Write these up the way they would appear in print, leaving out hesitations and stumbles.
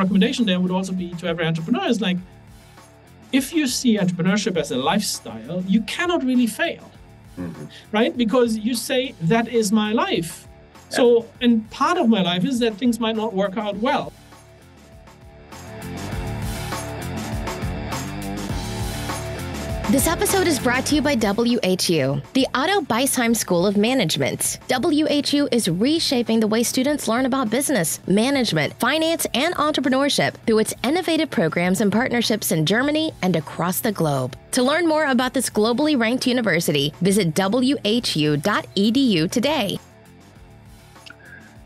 recommendation there would also be to every entrepreneur is like, if you see entrepreneurship as a lifestyle, you cannot really fail, right? Because you say, that is my life. Yeah. So, and part of my life is that things might not work out well. This episode is brought to you by WHU, the Otto Beisheim School of Management. WHU is reshaping the way students learn about business, management, finance, and entrepreneurship through its innovative programs and partnerships in Germany and across the globe. To learn more about this globally ranked university, visit whu.edu today.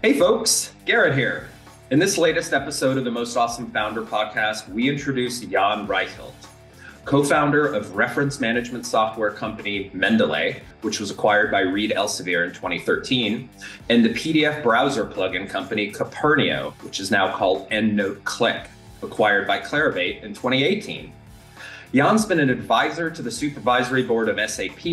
Hey folks, Garrett here. In this latest episode of the Most Awesome Founder podcast, we introduce Jan Reichelt, co-founder of reference management software company Mendeley, which was acquired by Reed Elsevier in 2013, and the PDF browser plugin company Copernio, which is now called EndNote Click, acquired by Clarivate in 2018. Jan's been an advisor to the supervisory board of SAP,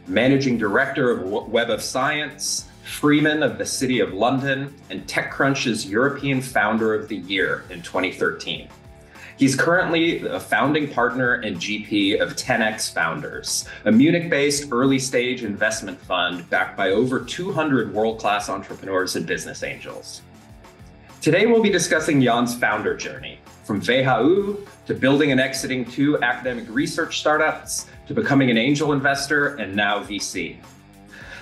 managing director of Web of Science, Freeman of the City of London, and TechCrunch's European Founder of the Year in 2013. He's currently a founding partner and GP of 10X Founders, a Munich-based early-stage investment fund backed by over 200 world-class entrepreneurs and business angels. Today, we'll be discussing Jan's founder journey, from WHU to building and exiting 2 academic research startups, to becoming an angel investor and now VC.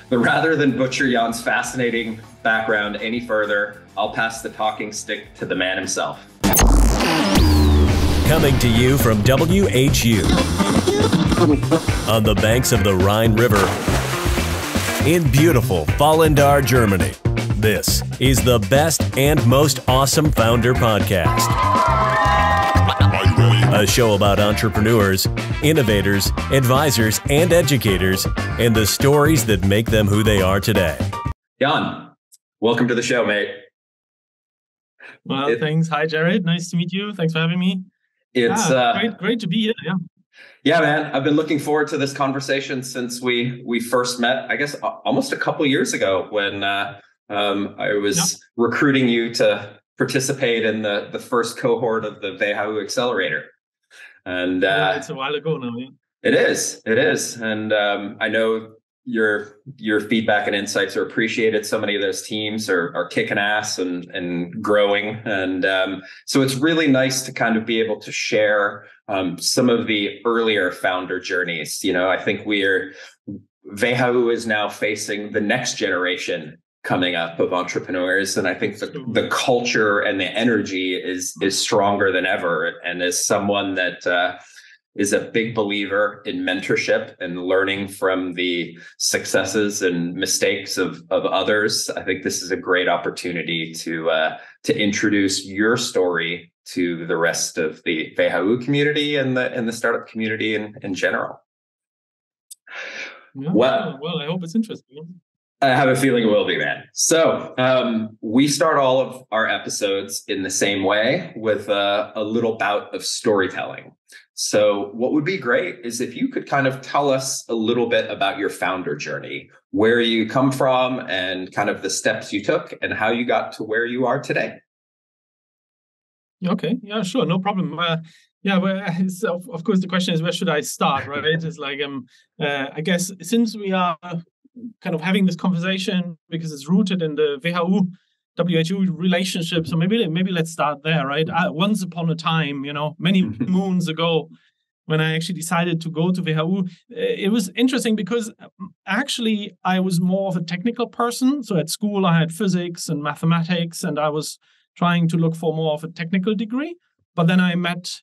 But rather than butcher Jan's fascinating background any further, I'll pass the talking stick to the man himself. Coming to you from WHU on the banks of the Rhine River in beautiful Vallendar, Germany. This is the best and most awesome founder podcast. A show about entrepreneurs, innovators, advisors, and educators, and the stories that make them who they are today. Jan, welcome to the show, mate. Well, thanks. Hi, Jared. Nice to meet you. Thanks for having me. It's great to be here. Yeah, man. I've been looking forward to this conversation since we first met, I guess, almost a couple years ago when I was recruiting you to participate in the first cohort of the WHU Accelerator. And it's a while ago now. Yeah. It is. And I know your feedback and insights are appreciated. So many of those teams are kicking ass and growing. And so it's really nice to kind of be able to share some of the earlier founder journeys. You know, I think WHU is now facing the next generation coming up of entrepreneurs. And I think the culture and the energy is stronger than ever. And as someone that is a big believer in mentorship and learning from the successes and mistakes of others, I think this is a great opportunity to introduce your story to the rest of the WHU community and the startup community in general. Yeah, well, I hope it's interesting. I have a feeling it will be, man. So we start all of our episodes in the same way with a little bout of storytelling. So what would be great is if you could kind of tell us a little bit about your founder journey, where you come from and kind of the steps you took and how you got to where you are today. Okay. Yeah, sure. No problem. So of course, the question is, where should I start, right? It's like, I guess since we are kind of having this conversation because it's rooted in the WHU relationship. So maybe let's start there, right? Once upon a time, many moons ago, when I actually decided to go to WHU, it was interesting because actually I was more of a technical person. So at school, I had physics and mathematics, and I was trying to look for more of a technical degree. But then I met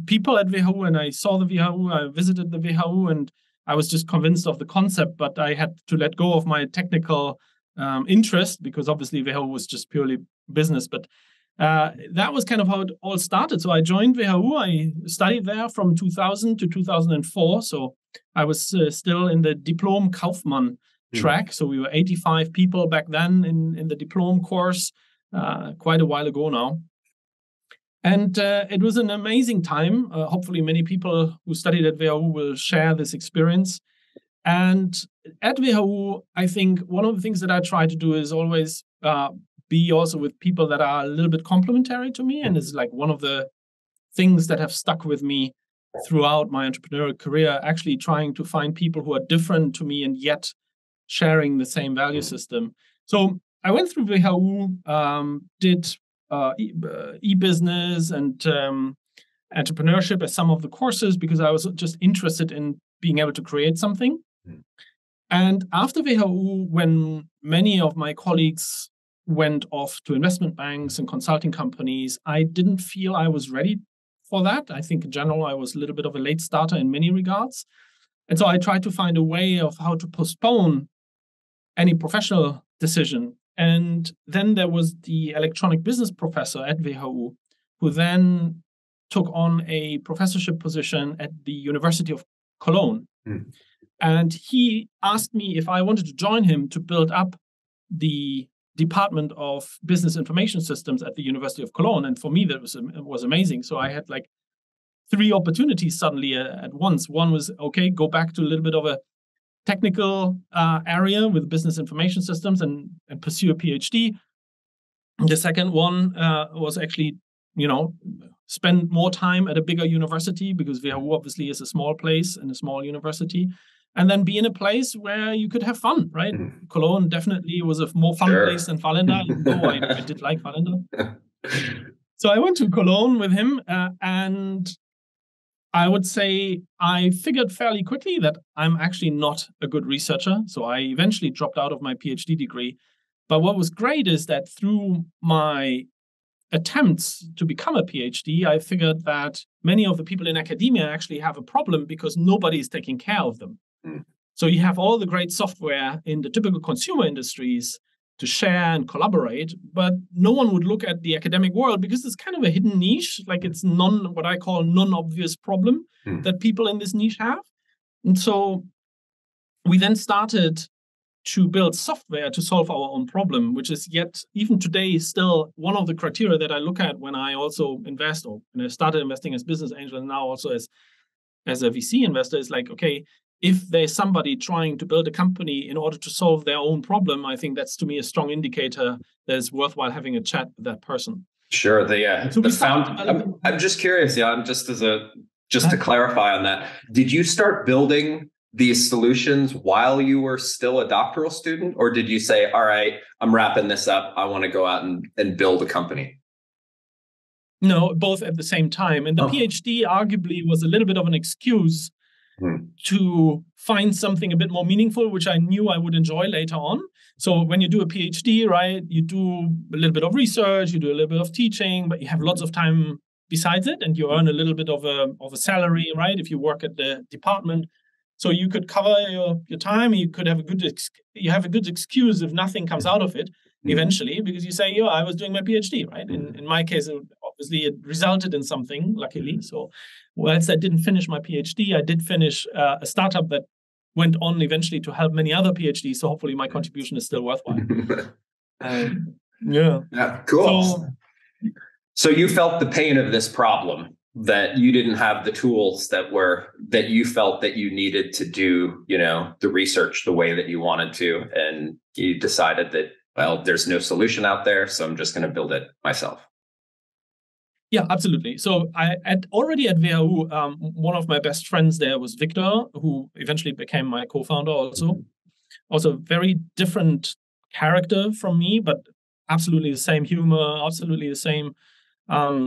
people at WHU, and I saw the WHU, I visited the WHU, and I was just convinced of the concept, but I had to let go of my technical interest because obviously WHU was just purely business. But that was kind of how it all started. So I joined WHU. I studied there from 2000 to 2004. So I was still in the Diplom Kaufmann track. So we were 85 people back then in the diploma course, quite a while ago now. And it was an amazing time. Hopefully many people who studied at WHU will share this experience. And at WHU, I think one of the things that I try to do is always be also with people that are a little bit complementary to me. And it's like one of the things that have stuck with me throughout my entrepreneurial career, actually trying to find people who are different to me and yet sharing the same value system. So I went through WHU, did e-business and entrepreneurship as some of the courses because I was just interested in being able to create something. And after WHU, when many of my colleagues went off to investment banks and consulting companies, I didn't feel I was ready for that. I think in general, I was a little bit of a late starter in many regards. And so I tried to find a way of how to postpone any professional decision. And then there was the electronic business professor at WHU, who then took on a professorship position at the University of Cologne. And he asked me if I wanted to join him to build up the Department of Business Information Systems at the University of Cologne. And for me, that was amazing. So I had like 3 opportunities suddenly at once. One was, okay, go back to a little bit of a technical area with business information systems and pursue a PhD. The second one was actually, spend more time at a bigger university, because WHU obviously is a small place and a small university. And then be in a place where you could have fun, right? Cologne definitely was a more fun place than Vallendar, even though I did like Vallendar. So I went to Cologne with him, and I would say I figured fairly quickly that I'm actually not a good researcher. So I eventually dropped out of my PhD degree. But what was great is that through my attempts to become a PhD, I figured that many of the people in academia actually have a problem because nobody is taking care of them. So you have all the great software in the typical consumer industries to share and collaborate, but no one would look at the academic world because it's kind of a hidden niche, like it's what I call non-obvious problem that people in this niche have. And so we then started to build software to solve our own problem, which is yet, even today, still one of the criteria that I look at when I also invest, or when I started investing as business angel and now also as a VC investor, is like, okay, if there's somebody trying to build a company in order to solve their own problem, I think that's, to me, a strong indicator that it's worthwhile having a chat with that person. Sure. I'm just curious, Jan, just to clarify on that, did you start building these solutions while you were still a doctoral student, or did you say, all right, I'm wrapping this up, I want to go out and build a company? No, both at the same time. And the PhD arguably was a little bit of an excuse to find something a bit more meaningful, which I knew I would enjoy later on. So when you do a PhD, right, you do a little bit of research, you do a little bit of teaching, but you have lots of time besides it, and you earn a little bit of a salary, right, if you work at the department. So you could cover your time. You could have a good excuse if nothing comes out of it eventually, because you say, I was doing my PhD, right? In my case, obviously it resulted in something, luckily. So whilst I didn't finish my PhD, I did finish a startup that went on eventually to help many other PhDs. So hopefully my contribution is still worthwhile. Yeah, cool. So you felt the pain of this problem, that you didn't have the tools that you felt that you needed to do, the research the way that you wanted to. And you decided that, well, there's no solution out there, so I'm just going to build it myself. Yeah, absolutely. So already at WHU, one of my best friends there was Victor, who eventually became my co-founder also. Also very different character from me, but absolutely the same humor, absolutely the same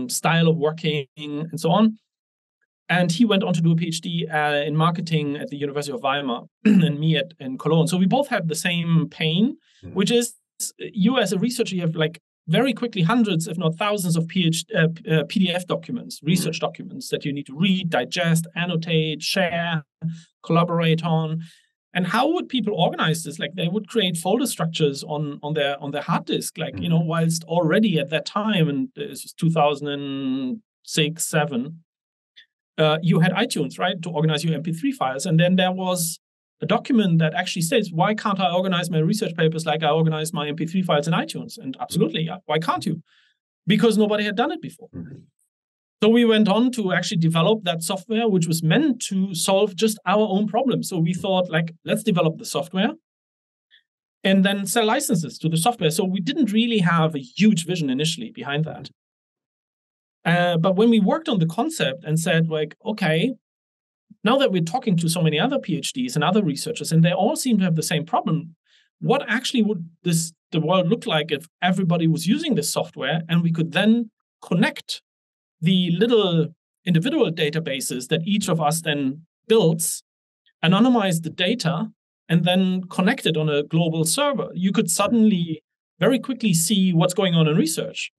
style of working, and so on. And he went on to do a PhD in marketing at the University of Weimar and me in Cologne. So we both had the same pain, which is you as a researcher, you have like very quickly hundreds, if not thousands of PDF documents, research documents that you need to read, digest, annotate, share, collaborate on. And how would people organize this? Like they would create folder structures on their hard disk, like, whilst already at that time, and this was 2006, 2007, you had iTunes, right, to organize your MP3 files. And then there was a document that actually states, why can't I organize my research papers like I organize my MP3 files in iTunes? And absolutely, why can't you? Because nobody had done it before. So we went on to actually develop that software, which was meant to solve just our own problems. So we thought, like, let's develop the software. and then sell licenses to the software. So we didn't really have a huge vision initially behind that. But when we worked on the concept and said, like, okay, now that we're talking to so many other PhDs and other researchers, and they all seem to have the same problem, what actually would the world look like if everybody was using this software and we could then connect the little individual databases that each of us then builds, anonymize the data, and then connect it on a global server? You could suddenly very quickly see what's going on in research.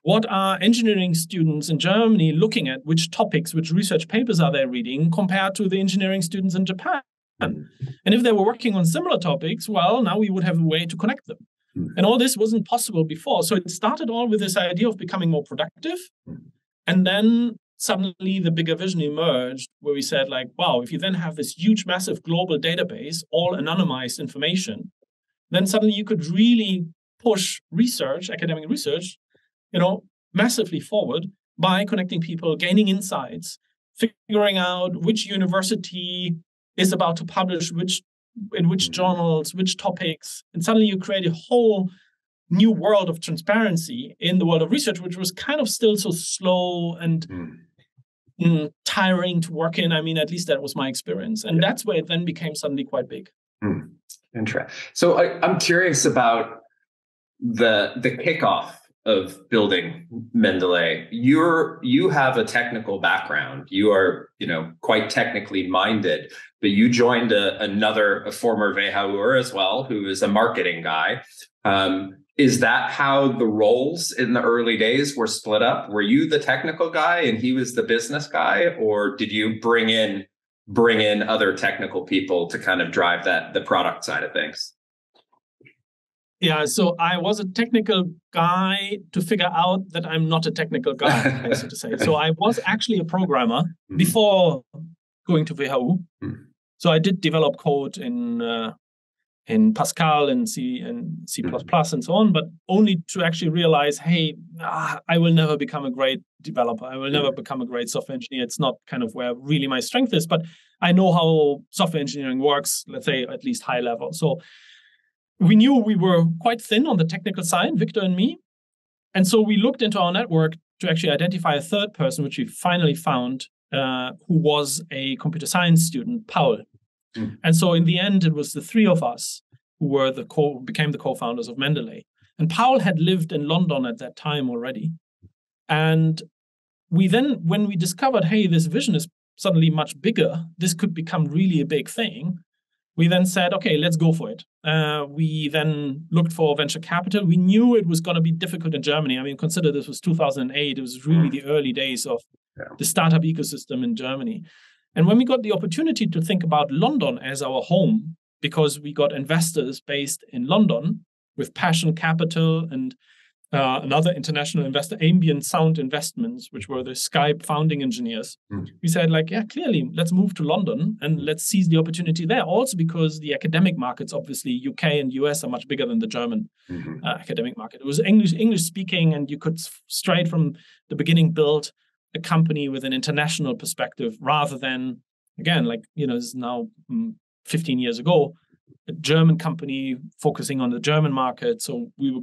What are engineering students in Germany looking at? Which topics, which research papers are they reading compared to the engineering students in Japan? And if they were working on similar topics, well, now we would have a way to connect them. And all this wasn't possible before. So it started all with this idea of becoming more productive. And then suddenly the bigger vision emerged where we said, like, wow, if you then have this huge, massive global database, all anonymized information, then suddenly you could really push research, academic research, massively forward by connecting people, gaining insights, figuring out which university is about to publish in which journals, which topics. And suddenly you create a whole new world of transparency in the world of research, which was kind of still so slow and tiring to work in. I mean, at least that was my experience. And that's where it then became suddenly quite big. Interesting. So I'm curious about the kickoff of building Mendeley. You have a technical background. You are, quite technically minded, but you joined a former WHUer as well, who is a marketing guy. Is that how the roles in the early days were split up? Were you the technical guy and he was the business guy, or did you bring in other technical people to kind of drive the product side of things? Yeah, so I was a technical guy to figure out that I'm not a technical guy, so to say. So I was actually a programmer before going to WHU. So I did develop code in Pascal and C and C++ and so on, but only to actually realize, hey, I will never become a great developer. I will never become a great software engineer. It's not kind of where really my strength is, but I know how software engineering works, let's say at least high level. So we knew we were quite thin on the technical side, Victor and me. And so we looked into our network to actually identify a third person, which we finally found, who was a computer science student, Paul. And so in the end, it was the three of us who were became the co-founders of Mendeley. And Paul had lived in London at that time already. And we then, when we discovered, hey, this vision is suddenly much bigger, this could become really a big thing, we then said, okay, let's go for it. We then looked for venture capital. We knew it was going to be difficult in Germany. I mean, consider this was 2008. It was really the early days of the startup ecosystem in Germany. And when we got the opportunity to think about London as our home, because we got investors based in London with Passion Capital and another international investor, Ambient Sound Investments, which were the Skype founding engineers, we said, like, yeah, clearly, let's move to London and let's seize the opportunity there. Also because the academic markets, obviously, UK and US are much bigger than the German academic market. It was English speaking, and you could straight from the beginning build a company with an international perspective rather than, again, like, this is now 15 years ago, a German company focusing on the German market. So we were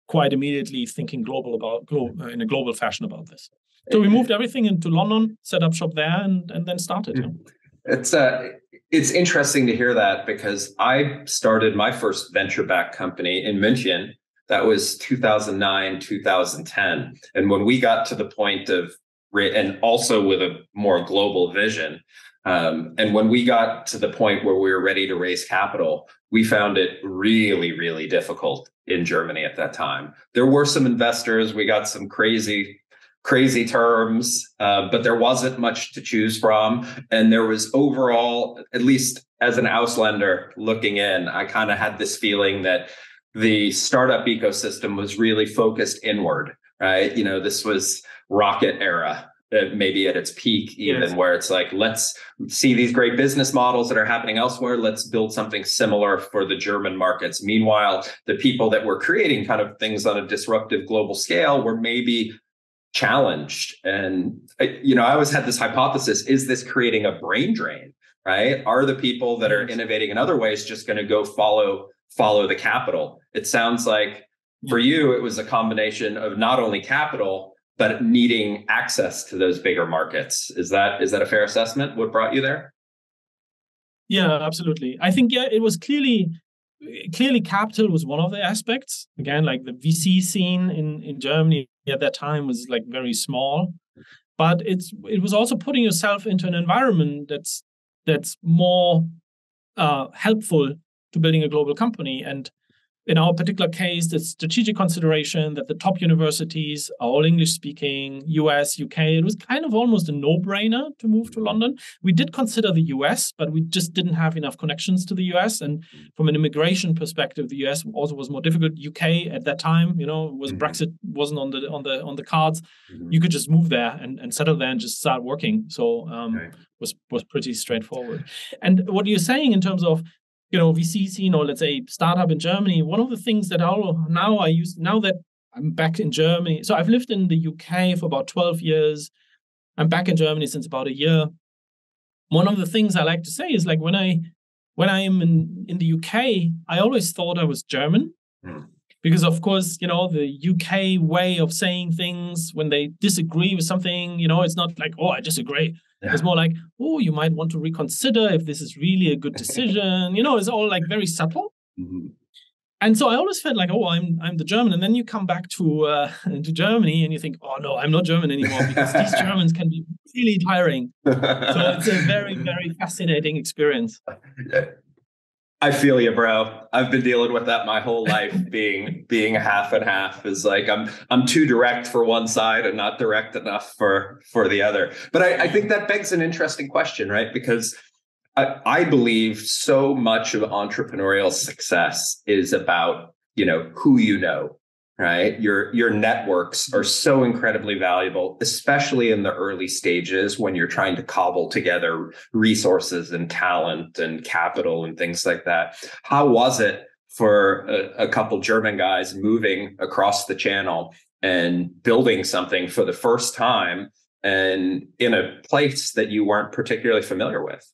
quite immediately thinking in a global fashion about this. So we moved everything into London, set up shop there, and then started. It's interesting to hear that, because I started my first venture-backed company in München. That was 2009, 2010. And when we got to the point of, and also with a more global vision, and when we got to the point where we were ready to raise capital, we found it really, really difficult in Germany at that time. There were some investors. We got some crazy terms, but there wasn't much to choose from. And there was overall, at least as an Ausländer looking in, I kind of had this feeling that the startup ecosystem was really focused inward, right? This was rocket era, maybe at its peak even, where it's like, let's see these great business models that are happening elsewhere. Let's build something similar for the German markets. Meanwhile, the people that were creating kind of things on a disruptive global scale were maybe challenged. And, I always had this hypothesis, is this creating a brain drain, right? Are the people that are innovating in other ways just going to go follow follow the capital. It sounds like for you, it was a combination of not only capital, but needing access to those bigger markets. Is that a fair assessment? What brought you there? Yeah, absolutely. I think, it was clearly capital was one of the aspects. Again, like the VC scene in Germany at that time was like very small, but it was also putting yourself into an environment that's more helpful to building a global company. And in our particular case, the strategic consideration that the top universities are all English speaking, US, UK, it was kind of almost a no-brainer to move to London. We did consider the US, but we just didn't have enough connections to the US. And from an immigration perspective, the US also was more difficult. UK at that time, was Brexit wasn't on the cards. You could just move there and settle there and just start working. So was pretty straightforward. And what you're saying in terms of VC scene, or let's say startup in Germany, one of the things that now that I'm back in Germany, so I've lived in the UK for about 12 years. I'm back in Germany since about a year. One of the things I like to say is like when I am in the UK, I always thought I was German. Because of course, the UK way of saying things when they disagree with something, it's not like, oh, I disagree. Yeah. It's more like, oh, you might want to reconsider if this is really a good decision. It's all like very subtle. And so I always felt like, oh, I'm the German. And then you come back to Germany and you think, oh, no, I'm not German anymore, because these Germans can be really tiring. So it's a very, very fascinating experience. I feel you, bro. I've been dealing with that my whole life. being half and half is like I'm too direct for one side and not direct enough for the other. But I think that begs an interesting question, right? Because I believe so much of entrepreneurial success is about who you know. Right. Your networks are so incredibly valuable, especially in the early stages when you're trying to cobble together resources and talent and capital and things like that. How was it for a couple German guys moving across the channel and building something for the first time and in a place that you weren't particularly familiar with?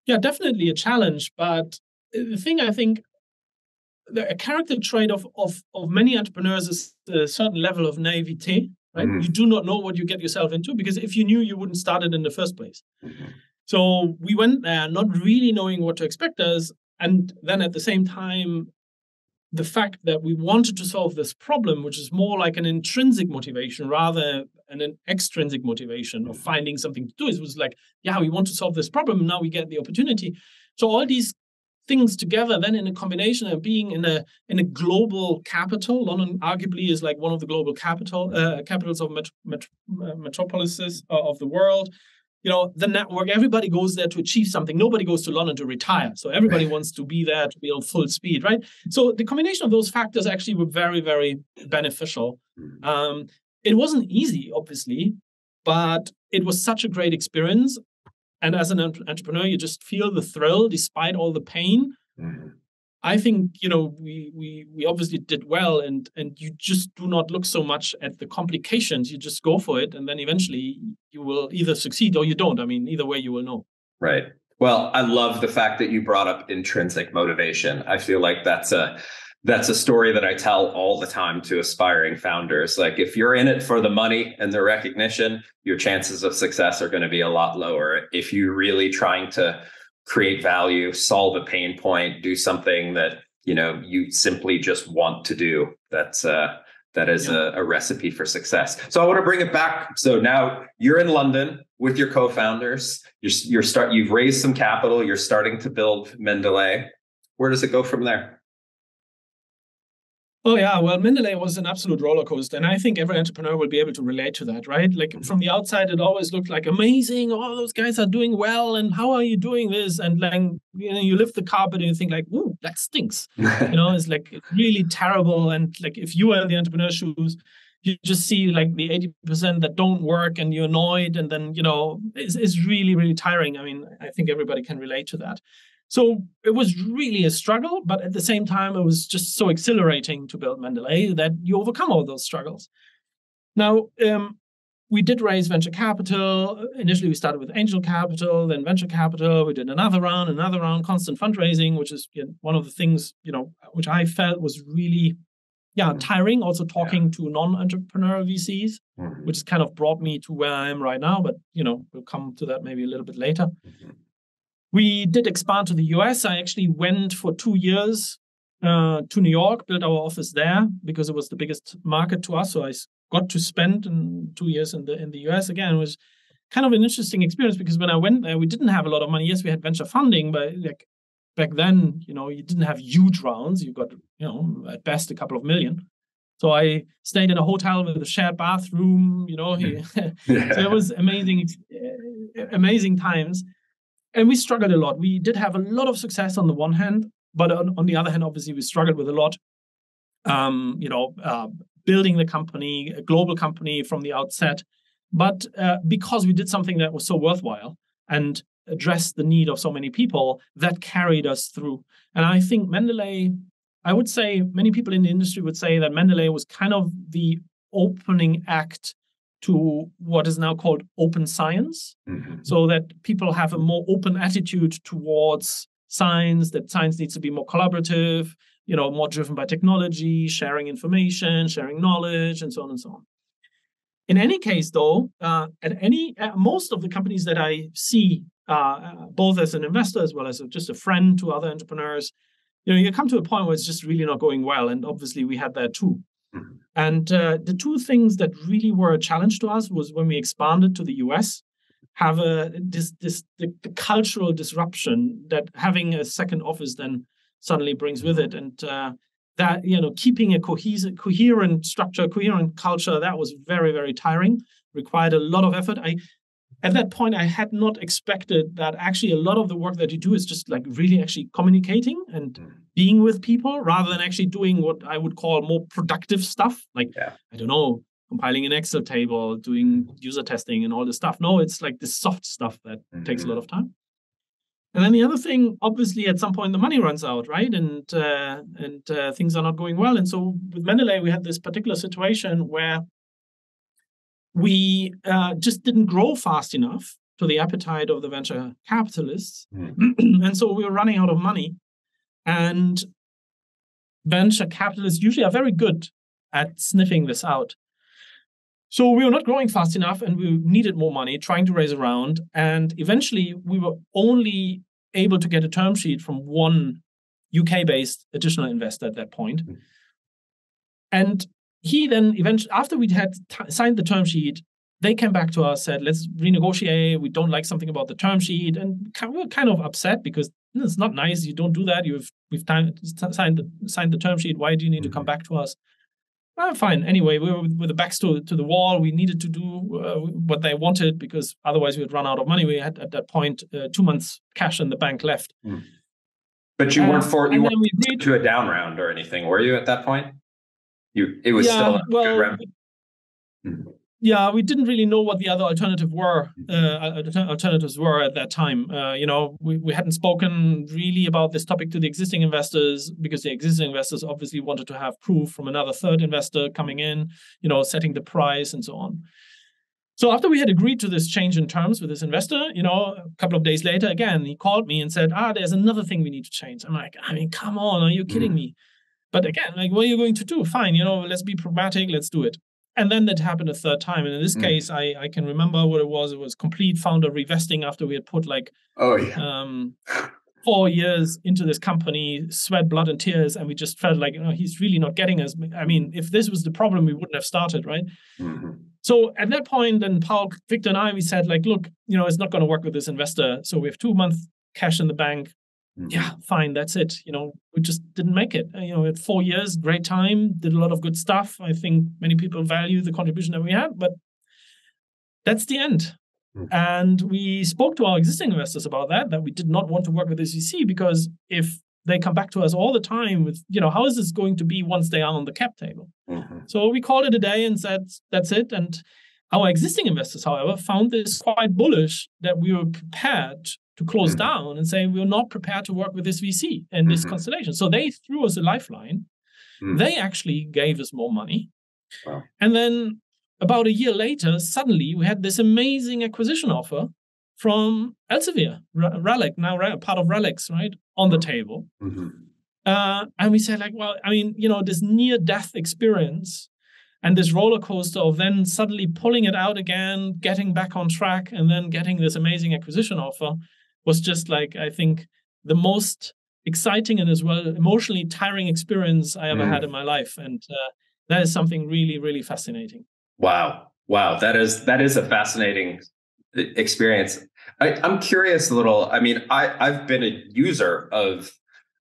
Yeah, definitely a challenge. But the thing I think, a character trait of many entrepreneurs is a certain level of naivete, right? You do not know what you get yourself into, because if you knew, you wouldn't start it in the first place. So we went there not really knowing what to expect us. And then at the same time, the fact that we wanted to solve this problem, which is more like an intrinsic motivation rather than an extrinsic motivation of finding something to do. It was like, yeah, we want to solve this problem. Now we get the opportunity. So all these things together, then in a combination of being in a global capital. London arguably is like one of the global capitals of metropolises of the world. The network, everybody goes there to achieve something. Nobody goes to London to retire. So everybody wants to be there to be on full speed, right? So the combination of those factors actually were very, very beneficial. It wasn't easy, obviously, but it was such a great experience. And as an entrepreneur, you just feel the thrill despite all the pain. I think, we obviously did well, and you just do not look so much at the complications. You just go for it. And then eventually you will either succeed or you don't. I mean, either way you will know. Right. Well, I love the fact that you brought up intrinsic motivation. I feel like that's a story that I tell all the time to aspiring founders. Like, if you're in it for the money and the recognition, your chances of success are going to be a lot lower. If you're really trying to create value, solve a pain point, do something that, you simply just want to do, that is a recipe for success. So I want to bring it back. So now you're in London with your co-founders. You've raised some capital. You're starting to build Mendeley. Where does it go from there? Oh, yeah. Well, Mendeley was an absolute roller coaster. And I think every entrepreneur will be able to relate to that, right? Like, from the outside, it always looked like amazing. Oh, those guys are doing well. And how are you doing this? And then, you lift the carpet and you think like, ooh, that stinks. It's like really terrible. And like, if you are in the entrepreneur's shoes, you just see like the 80% that don't work and you're annoyed. And then, it's really, really tiring. I mean, I think everybody can relate to that. So it was really a struggle, but at the same time, it was just so exhilarating to build Mendeley that you overcome all those struggles. Now, we did raise venture capital. Initially, we started with angel capital, then venture capital. We did another round, constant fundraising, which is one of the things, which I felt was really, tiring. Also talking to non-entrepreneurial VCs, which has kind of brought me to where I am right now. But, we'll come to that maybe a little bit later. We did expand to the US. I actually went for 2 years to New York, built our office there because it was the biggest market to us. So I got to spend 2 years in the US. Again, it was kind of an interesting experience because when I went there, we didn't have a lot of money. Yes, we had venture funding, but like back then, you didn't have huge rounds. You got, at best a couple of million. So I stayed in a hotel with a shared bathroom, So it was amazing times. And we struggled a lot. We did have a lot of success on the one hand, but on the other hand, obviously, we struggled with a lot. Building the company, a global company from the outset. But because we did something that was so worthwhile and addressed the need of so many people, that carried us through. And I think Mendeley, I would say many people in the industry would say that Mendeley was kind of the opening act to what is now called open science, so that people have a more open attitude towards science, that science needs to be more collaborative, more driven by technology, sharing information, sharing knowledge, and so on and so on. In any case, though, at most of the companies that I see, both as an investor as well as just a friend to other entrepreneurs, you come to a point where it's just really not going well. And obviously we had that too. And the two things that really were a challenge to us was when we expanded to the US, have the cultural disruption that having a second office then suddenly brings with it. And that, keeping a coherent structure, coherent culture, that was very, very tiring, required a lot of effort. At that point, I had not expected that actually a lot of the work that you do is just like really actually communicating and being with people rather than actually doing what I would call more productive stuff. Like, I don't know, compiling an Excel table, doing user testing and all this stuff. No, it's like this soft stuff that takes a lot of time. And then the other thing, obviously, at some point the money runs out, right? And things are not going well. And so with Mendeley, we had this particular situation where we just didn't grow fast enough to the appetite of the venture capitalists. And so we were running out of money. And venture capitalists usually are very good at sniffing this out. So we were not growing fast enough and we needed more money, trying to raise a round. And eventually we were only able to get a term sheet from one UK-based additional investor at that point. And he then eventually, after we had signed the term sheet, they came back to us, said, let's renegotiate. We don't like something about the term sheet. And we were kind of upset because it's not nice. You don't do that. We've signed the term sheet. Why do you need to come back to us? Well, fine. Anyway, we were with the backs to the wall. We needed to do what they wanted because otherwise we would run out of money. We had at that point 2 months cash in the bank left. But you weren't to a down round or anything, were you at that point? It was still a good round. Yeah, we didn't really know what the other alternatives were at that time. We hadn't spoken really about this topic to the existing investors because the existing investors obviously wanted to have proof from another third investor coming in, setting the price and so on. So after we had agreed to this change in terms with this investor, a couple of days later, again, he called me and said, there's another thing we need to change. I'm like, come on, are you kidding me? But again, like, what are you going to do? Fine, let's be pragmatic, let's do it. And then that happened a third time. And in this case, I can remember what it was. It was complete founder revesting after we had put 4 years into this company, sweat, blood, and tears. And we just felt like, he's really not getting us. I mean, if this was the problem, we wouldn't have started, right? So at that point, then Paul, Victor, and I, we said, look, it's not going to work with this investor. So we have 2 months cash in the bank. Yeah, fine, that's it. We just didn't make it. We had 4 years, great time, did a lot of good stuff. I think many people value the contribution that we had, but that's the end. And we spoke to our existing investors about that we did not want to work with this VC because if they come back to us all the time with, how is this going to be once they are on the cap table? So we called it a day and said, that's it. And our existing investors, however, found this quite bullish that we were prepared to close down and say, we're not prepared to work with this VC and this constellation. So they threw us a lifeline. They actually gave us more money. Wow. And then about a year later, suddenly we had this amazing acquisition offer from Elsevier, Relic, now part of Relics, right, on the table. Mm-hmm. And we said, like, well, I mean, this near-death experience and this roller coaster of then suddenly pulling it out again, getting back on track, and then getting this amazing acquisition offer was just like, I think, the most exciting and as well emotionally tiring experience I ever had in my life. And that is something really, really fascinating. Wow. That is a fascinating experience. I'm curious a little. I mean, I've been a user of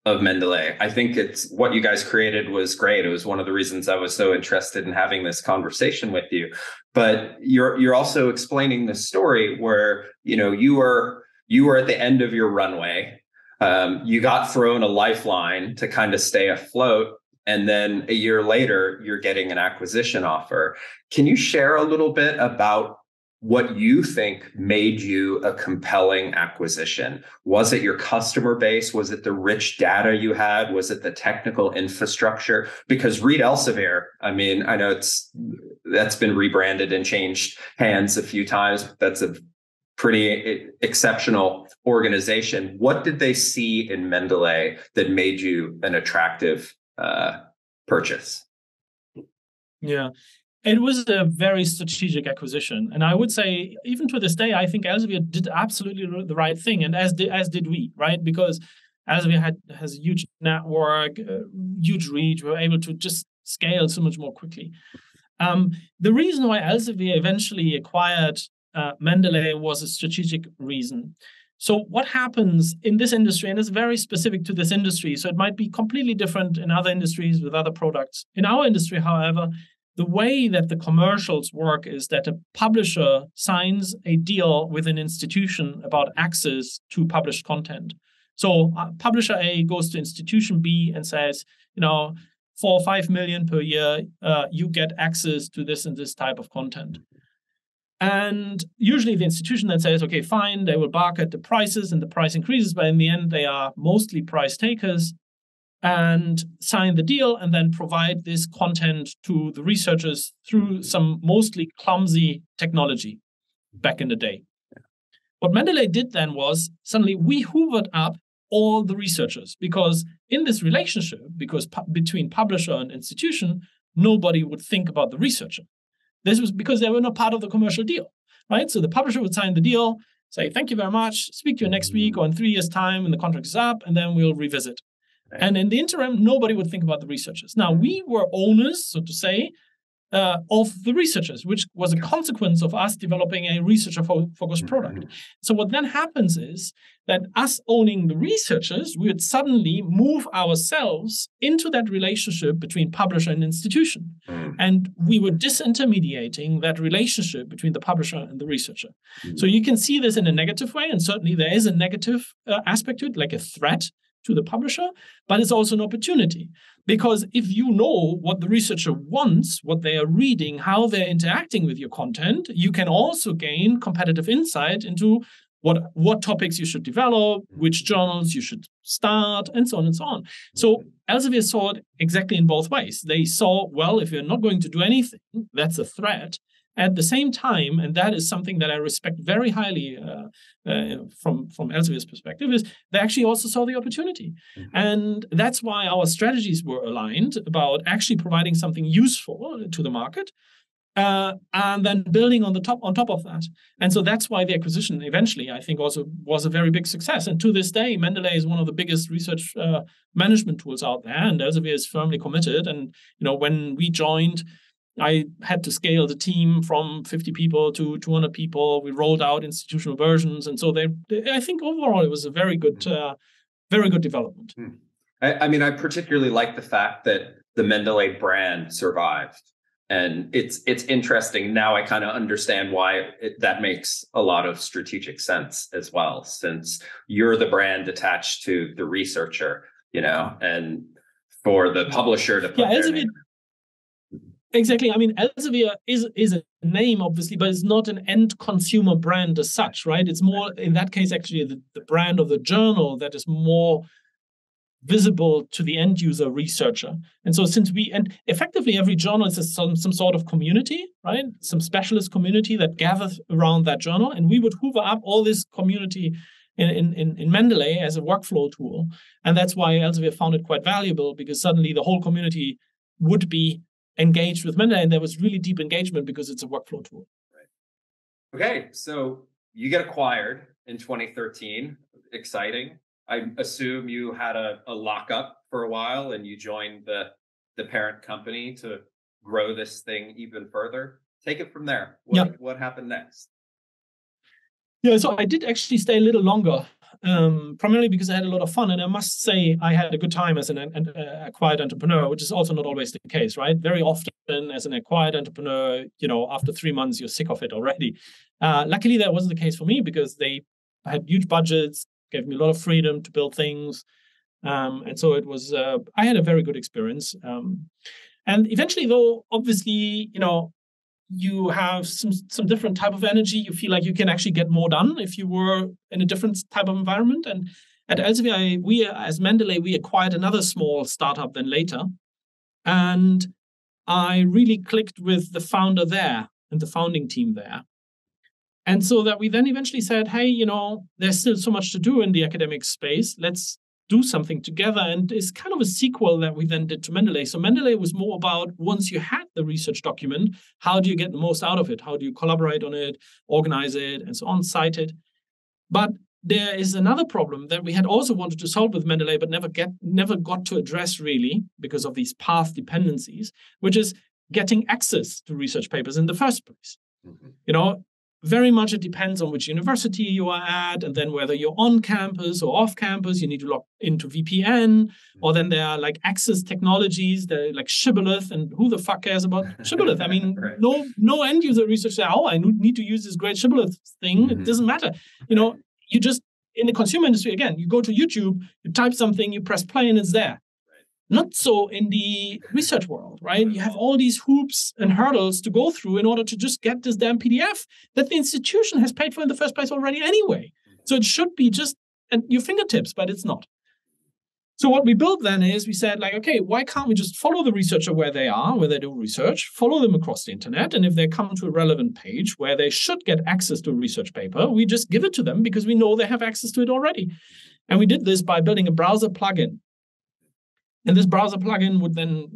Mendeley. I think it's what you guys created was great. It was one of the reasons I was so interested in having this conversation with you. But you're also explaining the story where, you were at the end of your runway. You got thrown a lifeline to kind of stay afloat. And then a year later, you're getting an acquisition offer. Can you share a little bit about what you think made you a compelling acquisition? Was it your customer base? Was it the rich data you had? Was it the technical infrastructure? Because Reed Elsevier, I mean, I know that's been rebranded and changed hands a few times. That's a pretty exceptional organization. What did they see in Mendeley that made you an attractive purchase? Yeah, it was a very strategic acquisition, and I would say even to this day, I think Elsevier did absolutely the right thing, and as did we, right? Because Elsevier has a huge network, huge reach. We were able to just scale so much more quickly. The reason why Elsevier eventually acquired Mendeley was a strategic reason. So what happens in this industry, and it's very specific to this industry, so it might be completely different in other industries with other products. In our industry, however, the way that the commercials work is that a publisher signs a deal with an institution about access to published content. So publisher A goes to institution B and says, 4 or 5 million per year, you get access to this and this type of content. And usually the institution then says, okay, fine, they will bark at the prices and the price increases, but in the end, they are mostly price takers and sign the deal and then provide this content to the researchers through some mostly clumsy technology back in the day. What Mendeley did then was suddenly we hoovered up all the researchers because in this relationship, between publisher and institution, nobody would think about the researcher. This was because they were not part of the commercial deal, right? So the publisher would sign the deal, say, thank you very much, speak to you next week or in 3 years' time when the contract is up, and then we'll revisit. Right. And in the interim, nobody would think about the researchers. Now, we were owners, so to say, of the researchers, which was a consequence of us developing a researcher-focused product. So what then happens is that us owning the researchers, we would suddenly move ourselves into that relationship between publisher and institution. And we were disintermediating that relationship between the publisher and the researcher. So you can see this in a negative way, and certainly there is a negative aspect to it, like a threat to the publisher, but it's also an opportunity. Because if you know what the researcher wants, what they are reading, how they're interacting with your content, you can also gain competitive insight into what topics you should develop, which journals you should start, and so on and so on. So Elsevier saw it exactly in both ways. They saw, well, if you're not going to do anything, that's a threat. At the same time, and that is something that I respect very highly from Elsevier's perspective, is they actually also saw the opportunity. And that's why our strategies were aligned about actually providing something useful to the market and then building on top of that. And so that's why the acquisition eventually, I think, also was a very big success. And to this day, Mendeley is one of the biggest research management tools out there, and Elsevier is firmly committed. And when we joined, I had to scale the team from 50 people to 200 people. We rolled out institutional versions. And so I think overall it was a very good development. I mean, I particularly like the fact that the Mendeley brand survived. And it's interesting. Now I kind of understand why that makes a lot of strategic sense as well, since you're the brand attached to the researcher, and for the publisher to put their name. Exactly. I mean, Elsevier is a name, obviously, but it's not an end consumer brand as such, right? It's more, in that case, actually, the brand of the journal that is more visible to the end user researcher. And so and effectively every journal is some sort of community, right? Some specialist community that gathers around that journal. And we would hoover up all this community in Mendeley as a workflow tool. And that's why Elsevier found it quite valuable, because suddenly the whole community would be engaged with Mendeley, and there was really deep engagement because it's a workflow tool. Right. Okay, so you get acquired in 2013. Exciting. I assume you had a lockup for a while and you joined the parent company to grow this thing even further. Take it from there. What happened next? Yeah, so I did actually stay a little longer, primarily because I had a lot of fun. And I must say I had a good time as an acquired entrepreneur, which is also not always the case, right? Very often as an acquired entrepreneur, after 3 months, you're sick of it already. Luckily, that wasn't the case for me because they had huge budgets, gave me a lot of freedom to build things. And so it was, I had a very good experience. And eventually, though, obviously, you have some different type of energy. You feel like you can actually get more done if you were in a different type of environment. And at Elsevier, we, as Mendeley, we acquired another small startup then later. And I really clicked with the founder there and the founding team there. And so that we then eventually said, hey, there's still so much to do in the academic space. Let's do something together. And it's kind of a sequel that we then did to Mendeley. So Mendeley was more about, once you had the research document, how do you get the most out of it? How do you collaborate on it, organize it, and so on, cite it? But there is another problem that we had also wanted to solve with Mendeley, but never got to address really because of these path dependencies, which is getting access to research papers in the first place. Mm-hmm. Very much it depends on which university you are at, and then whether you're on campus or off campus, you need to log into VPN, or then there are like access technologies, like Shibboleth, and who the fuck cares about Shibboleth? I mean, right. no end user research says, I need to use this great Shibboleth thing. Mm-hmm. It doesn't matter. You just, in the consumer industry, again, you go to YouTube, you type something, you press play, and it's there. Not so in the research world, right? You have all these hoops and hurdles to go through in order to just get this damn PDF that the institution has paid for in the first place already anyway. So it should be just at your fingertips, but it's not. So what we built then is we said, okay, why can't we just follow the researcher where they are, where they do research, follow them across the internet, and if they come to a relevant page where they should get access to a research paper, we just give it to them because we know they have access to it already. And we did this by building a browser plugin. And this browser plugin would then,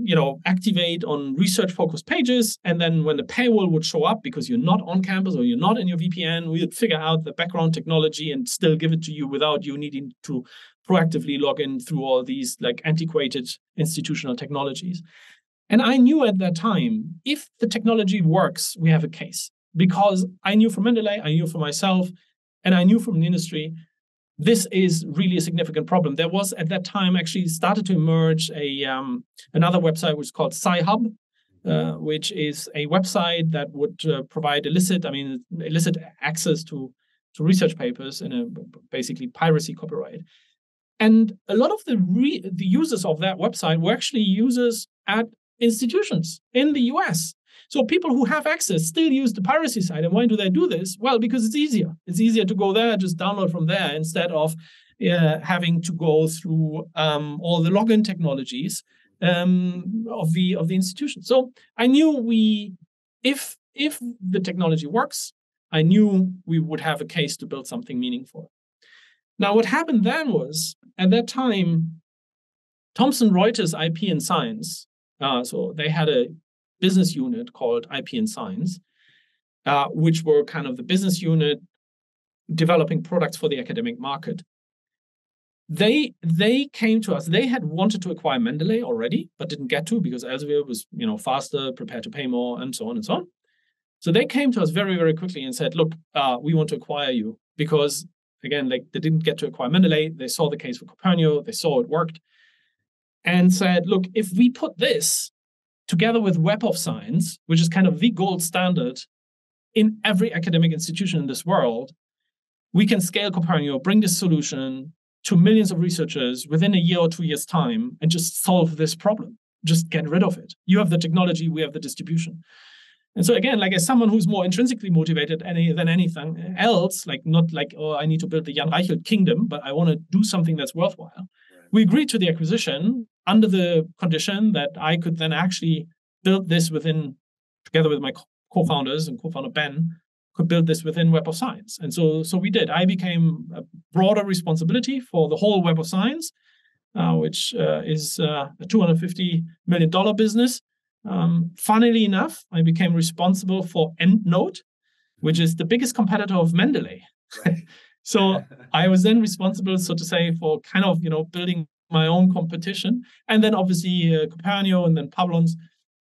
activate on research-focused pages. And then when the paywall would show up, because you're not on campus or you're not in your VPN, we would figure out the background technology and still give it to you without you needing to proactively log in through all these antiquated institutional technologies. And I knew at that time, if the technology works, we have a case. Because I knew from Mendeley, I knew for myself, and I knew from the industry, this is really a significant problem. There was at that time actually started to emerge another website which is called Sci-Hub, which is a website that would provide illicit access to research papers in a basically piracy copyright. And a lot of the users of that website were actually users at institutions in the US. So people who have access still use the piracy side. And why do they do this? Well, because it's easier. It's easier to go there, just download from there instead of having to go through all the login technologies of the institution. So I knew if the technology works, I knew we would have a case to build something meaningful. Now, what happened then was, at that time, Thomson Reuters IP and Science, so they had a business unit called IP and Science, which were kind of the business unit developing products for the academic market. They came to us. They had wanted to acquire Mendeley already, but didn't get to because Elsevier was faster, prepared to pay more, and so on and so on. So they came to us very, very quickly and said, look, we want to acquire you because, again, they didn't get to acquire Mendeley. They saw the case for Copernio. They saw it worked and said, look, if we put this together with Web of Science, which is kind of the gold standard in every academic institution in this world, we can scale Copernio, bring this solution to millions of researchers within a year or 2 years' time and just solve this problem. Just get rid of it. You have the technology, we have the distribution. And so again, as someone who's more intrinsically motivated than anything else, not I need to build the Jan Reichelt kingdom, but I want to do something that's worthwhile. Right. we agreed to the acquisition under the condition that I could then actually build this together with my co-founders and co-founder Ben, could build this within Web of Science. And so we did. I became a broader responsibility for the whole Web of Science, which is a $250 million business. Funnily enough, I became responsible for EndNote, which is the biggest competitor of Mendeley. Right. So I was then responsible, so to say, for kind of, building my own competition. And then obviously Copernio and then Pablons.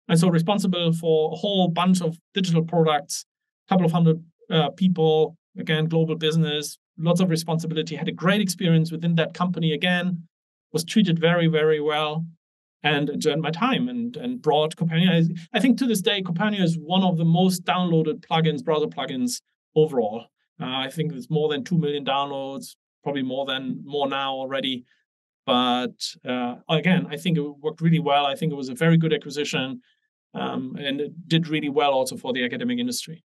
And so responsible for a whole bunch of digital products, a couple of hundred people, again, global business, lots of responsibility, had a great experience within that company again, was treated very, very well, and enjoyed my time and brought Copernio. I think to this day, Copernio is one of the most downloaded browser plugins overall. I think it's more than 2 million downloads, probably more now already. But again, I think it worked really well. I think it was a very good acquisition, and it did really well also for the academic industry.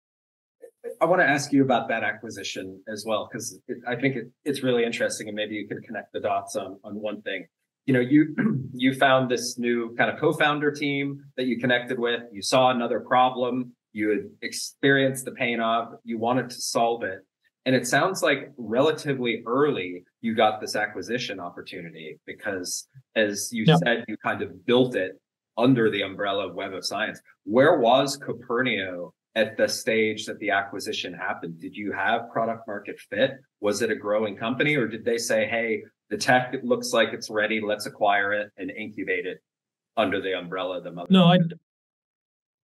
I want to ask you about that acquisition as well, because I think it's really interesting, and maybe you can connect the dots on one thing. You found this new kind of co-founder team that you connected with. You saw another problem. You had experienced the pain of, you wanted to solve it. And it sounds like relatively early you got this acquisition opportunity because, as you said, you kind of built it under the umbrella of Web of Science. Where was Copernio at the stage that the acquisition happened? Did you have product market fit? Was it a growing company, or did they say, hey, the tech, it looks like it's ready, let's acquire it and incubate it under the umbrella of the mother?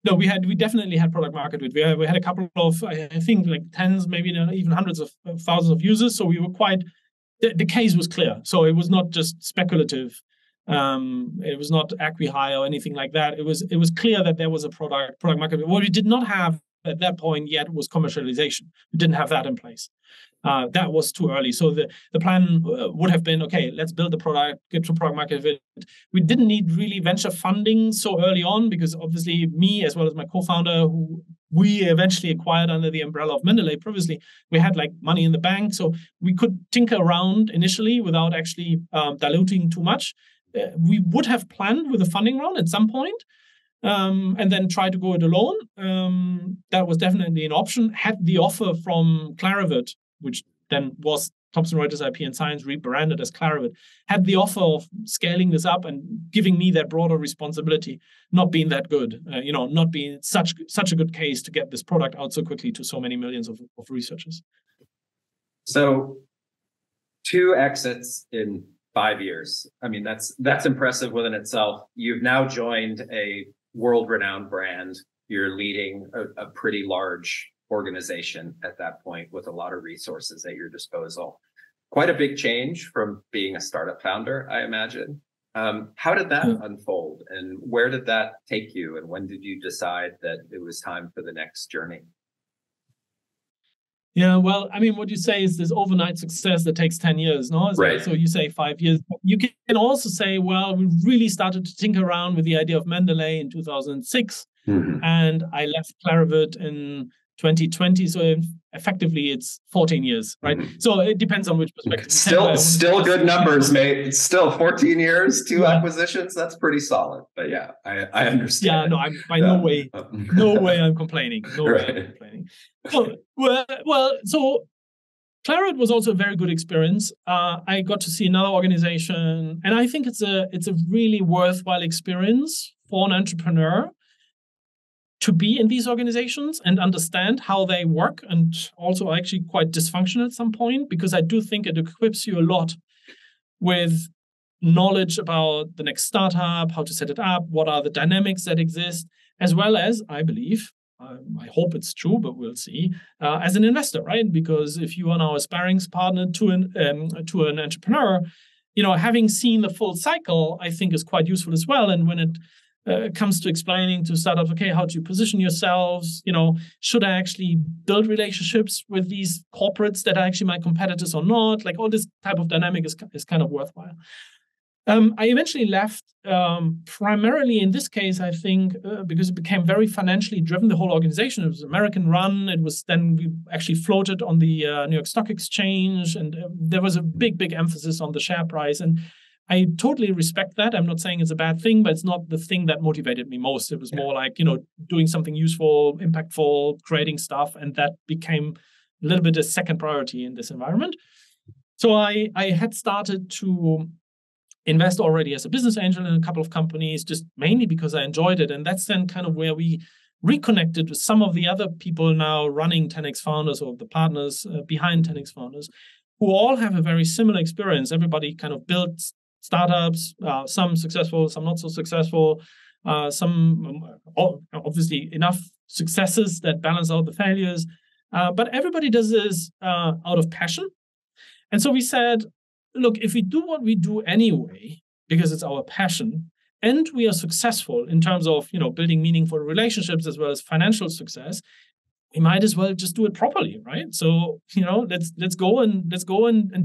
No, we definitely had product market fit. We had a couple of, I think, like tens, maybe even hundreds of thousands of users. So we were the case was clear. So it was not just speculative. It was not acqui-hire or anything like that. It was clear that there was a product market fit. What we did not have at that point yet was commercialization. We didn't have that in place. That was too early. So the plan would have been, okay, let's build the product, get to product market fit. We didn't need really venture funding so early on because obviously me, as well as my co-founder, who we eventually acquired under the umbrella of Mendeley previously, we had like money in the bank. So we could tinker around initially without actually diluting too much. We would have planned with a funding round at some point. And then try to go it alone. That was definitely an option. Had the offer from Clarivate, which then was Thomson Reuters IP and Science, rebranded as Clarivate, had the offer of scaling this up and giving me that broader responsibility, not being that good, not being such a good case to get this product out so quickly to so many millions of researchers. So 2 exits in 5 years. I mean, that's impressive within itself. You've now joined a world-renowned brand. You're leading a pretty large organization at that point with a lot of resources at your disposal. Quite a big change from being a startup founder, I imagine. How did that unfold, and where did that take you, and when did you decide that it was time for the next journey? Yeah, well, I mean, what you say is this overnight success that takes 10 years, no? Right. So you say 5 years. You can also say, well, we really started to tinker around with the idea of Mendeley in 2006, and I left Clarivate in 2020. So effectively, it's 14 years, right? So it depends on which perspective. Still good numbers, mate. It's still 14 years, 2 acquisitions. That's pretty solid. But yeah, I understand. Yeah, no, I'm by no way I'm complaining. No way I'm complaining. So, so Clarivate was also a very good experience. I got to see another organization, and I think it's a really worthwhile experience for an entrepreneur to be in these organizations and understand how they work, and also actually quite dysfunctional at some point, because I do think it equips you a lot with knowledge about the next startup, how to set it up, what are the dynamics that exist, as well as, I believe, I hope it's true, but we'll see, as an investor, right? Because if you are now a sparrings partner to an entrepreneur, having seen the full cycle, I think is quite useful as well. And when it comes to explaining to startups, okay, how do you position yourselves? Should I actually build relationships with these corporates that are actually my competitors or not? Like all this type of dynamic is kind of worthwhile. I eventually left primarily in this case, I think, because it became very financially driven, the whole organization. It was American run. It was then we actually floated on the New York Stock Exchange, and there was a big emphasis on the share price. And I totally respect that. I'm not saying it's a bad thing, but it's not the thing that motivated me most. It was more like, doing something useful, impactful, creating stuff. And that became a little bit a second priority in this environment. So I had started to invest already as a business angel in a couple of companies, just mainly because I enjoyed it. And that's then kind of where we reconnected with some of the other people now running 10x Founders, or the partners behind 10x Founders, who all have a very similar experience. Everybody kind of built startups, some successful, some not so successful, some obviously enough successes that balance out the failures. But everybody does this out of passion. And so we said, look, if we do what we do anyway, because it's our passion, and we are successful in terms of building meaningful relationships as well as financial success, we might as well just do it properly, right? So let's go and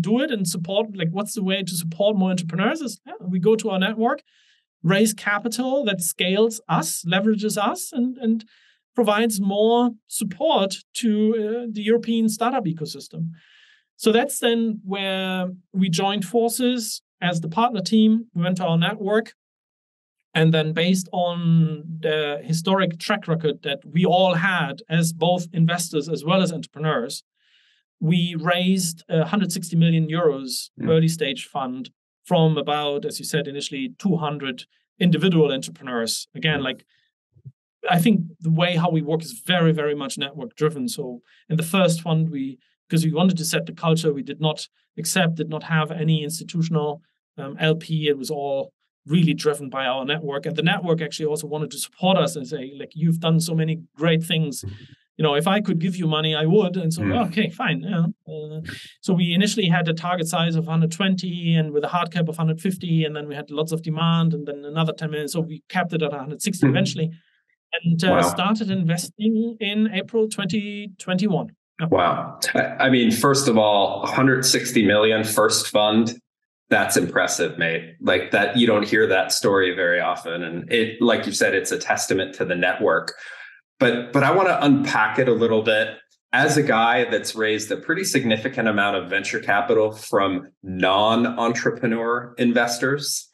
do it and support. Like, what's the way to support more entrepreneurs? Is we go to our network, raise capital that scales us, leverages us, and provides more support to the European startup ecosystem. So that's then where we joined forces as the partner team. We went to our network. And then based on the historic track record that we all had as both investors as well as entrepreneurs, we raised 160 million euros early stage fund from about, as you said, initially 200 individual entrepreneurs. Again, I think the way how we work is very, very much network driven. So in the first fund, because we wanted to set the culture, we did not have any institutional LP. It was all really driven by our network. And the network actually also wanted to support us and say, you've done so many great things. If I could give you money, I would. And so, okay, fine. Yeah. So we initially had a target size of 120 and with a hard cap of 150. And then we had lots of demand and then another 10 million. So we capped it at 160 eventually and started investing in April 2021. Yeah. Wow. I mean, first of all, 160 million first fund. That's impressive, mate. Like that, you don't hear that story very often. And it, like you said, it's a testament to the network. But I want to unpack it a little bit. As a guy that's raised a pretty significant amount of venture capital from non-entrepreneur investors.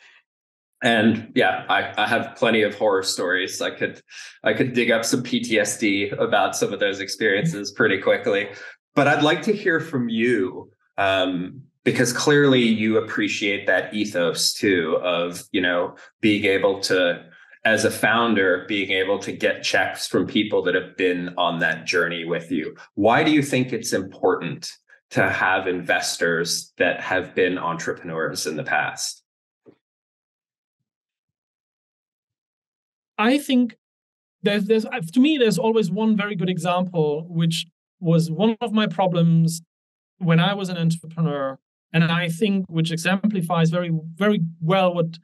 And yeah, I have plenty of horror stories. I could dig up some PTSD about some of those experiences pretty quickly. But I'd like to hear from you. Because clearly you appreciate that ethos too of, being able to, as a founder, being able to get checks from people that have been on that journey with you. Why do you think it's important to have investors that have been entrepreneurs in the past? I think to me, there's always one very good example, which was one of my problems when I was an entrepreneur. And I think which exemplifies very, very well what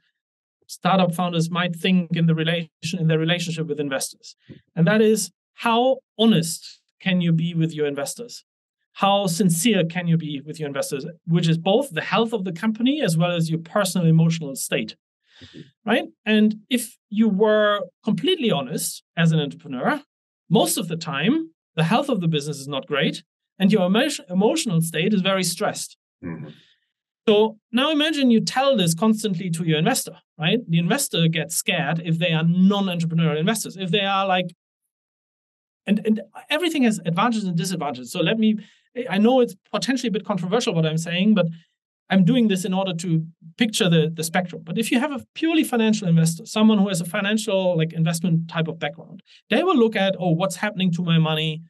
startup founders might think in their relationship with investors. And that is, how honest can you be with your investors? How sincere can you be with your investors, which is both the health of the company as well as your personal emotional state, right? And if you were completely honest as an entrepreneur, most of the time, the health of the business is not great and your emotional state is very stressed. Mm-hmm. So now imagine you tell this constantly to your investor, right? The investor gets scared if they are non-entrepreneurial investors. If they are and everything has advantages and disadvantages. So I know it's potentially a bit controversial what I'm saying, but I'm doing this in order to picture the spectrum. But if you have a purely financial investor, someone who has a financial investment type of background, they will look at, what's happening to my money?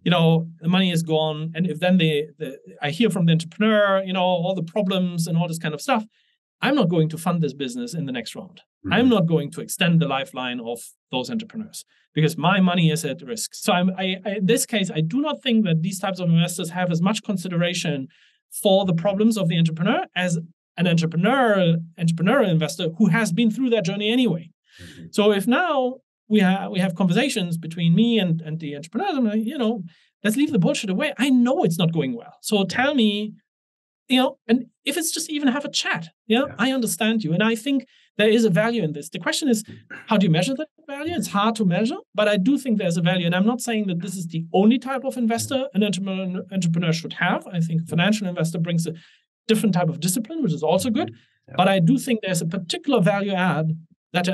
The money is gone. And if then I hear from the entrepreneur, all the problems and all this kind of stuff, I'm not going to fund this business in the next round. Mm-hmm. I'm not going to extend the lifeline of those entrepreneurs because my money is at risk. So in this case, I do not think that these types of investors have as much consideration for the problems of the entrepreneur as an entrepreneurial investor who has been through that journey anyway. Mm-hmm. So if now we have conversations between me and the entrepreneurs, I'm like, let's leave the bullshit away. I know it's not going well. So tell me, and if it's just even have a chat, I understand you. And I think there is a value in this. The question is, how do you measure that value? It's hard to measure, but I do think there's a value. And I'm not saying that this is the only type of investor an entrepreneur should have. I think a financial investor brings a different type of discipline, which is also good. But I do think there's a particular value add that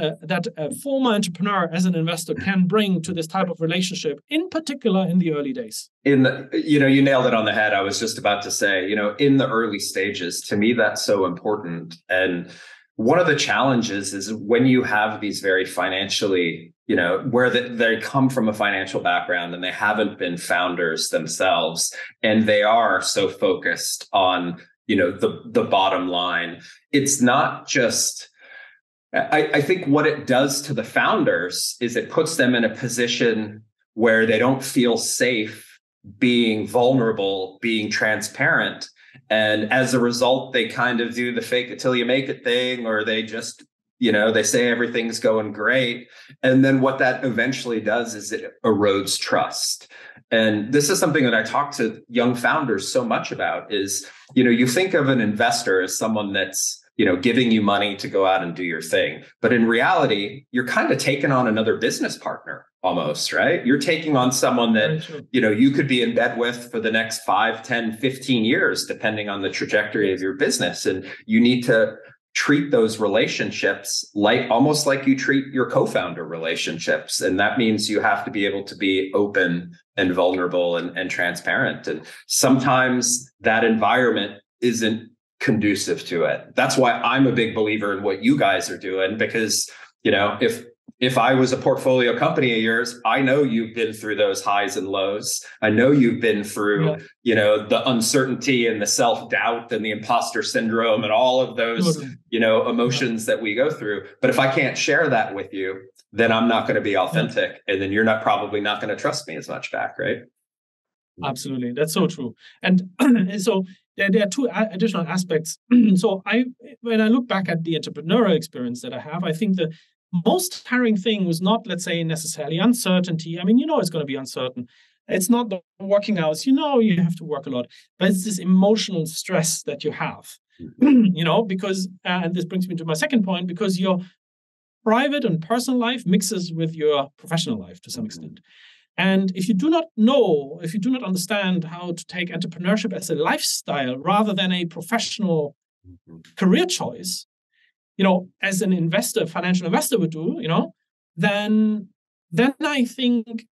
a former entrepreneur as an investor can bring to this type of relationship, in particular in the early days. You nailed it on the head. I was just about to say, in the early stages, to me, that's so important. And one of the challenges is when you have these very financially, where they come from a financial background and they haven't been founders themselves, and they are so focused on, the bottom line. It's not just, I think what it does to the founders is it puts them in a position where they don't feel safe being vulnerable, being transparent. And as a result, they kind of do the fake it till you make it thing, or they just, they say everything's going great. And then what that eventually does is it erodes trust. And this is something that I talk to young founders so much about is, you think of an investor as someone that's, giving you money to go out and do your thing. But in reality, you're kind of taking on another business partner almost, right? You're taking on someone that, you could be in bed with for the next 5, 10, 15 years, depending on the trajectory of your business. And you need to treat those relationships almost like you treat your co-founder relationships. And that means you have to be able to be open and vulnerable and transparent. And sometimes that environment isn't conducive to it. That's why I'm a big believer in what you guys are doing, because, if I was a portfolio company of yours, I know you've been through those highs and lows. I know you've been through, the uncertainty and the self-doubt and the imposter syndrome and all of those, emotions that we go through. But if I can't share that with you, then I'm not going to be authentic. And then you're probably not going to trust me as much back, right? Absolutely. That's so true. And so there are two additional aspects. So when I look back at the entrepreneurial experience that I have, I think the most tiring thing was not, let's say, necessarily uncertainty. I mean, it's going to be uncertain. It's not the working hours. You have to work a lot, but it's this emotional stress that you have, because, and this brings me to my second point, because your private and personal life mixes with your professional life to some extent. And if you do not understand how to take entrepreneurship as a lifestyle rather than a professional career choice, as an investor, financial investor would do, then I think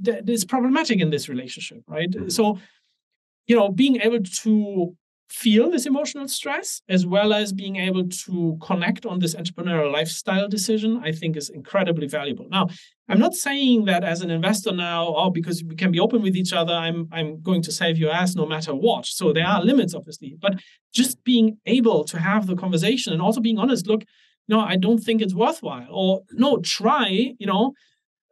that is problematic in this relationship, right? So, being able to feel this emotional stress as well as being able to connect on this entrepreneurial lifestyle decision, I think is incredibly valuable. Now, I'm not saying that as an investor now, because we can be open with each other, I'm going to save your ass no matter what. So there are limits, obviously, but just being able to have the conversation and also being honest, look, I don't think it's worthwhile, or no, try,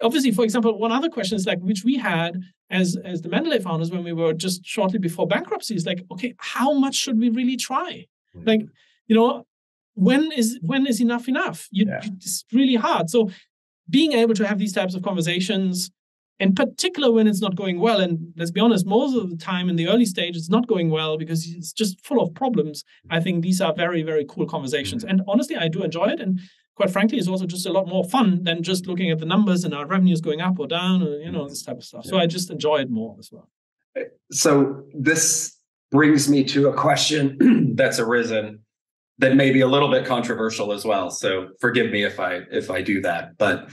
Obviously, for example, one other question is which we had as the Mendeley founders when we were just shortly before bankruptcy is okay, how much should we really try? When is enough? It's really hard. So being able to have these types of conversations, in particular when it's not going well, and let's be honest, most of the time in the early stage, it's not going well because it's just full of problems. I think these are very, very cool conversations. And honestly, I do enjoy it. And quite frankly, it's also just a lot more fun than just looking at the numbers and our revenues going up or down, or, this type of stuff. So I just enjoy it more as well. So this brings me to a question that's arisen that may be a little bit controversial as well. So forgive me if I do that. But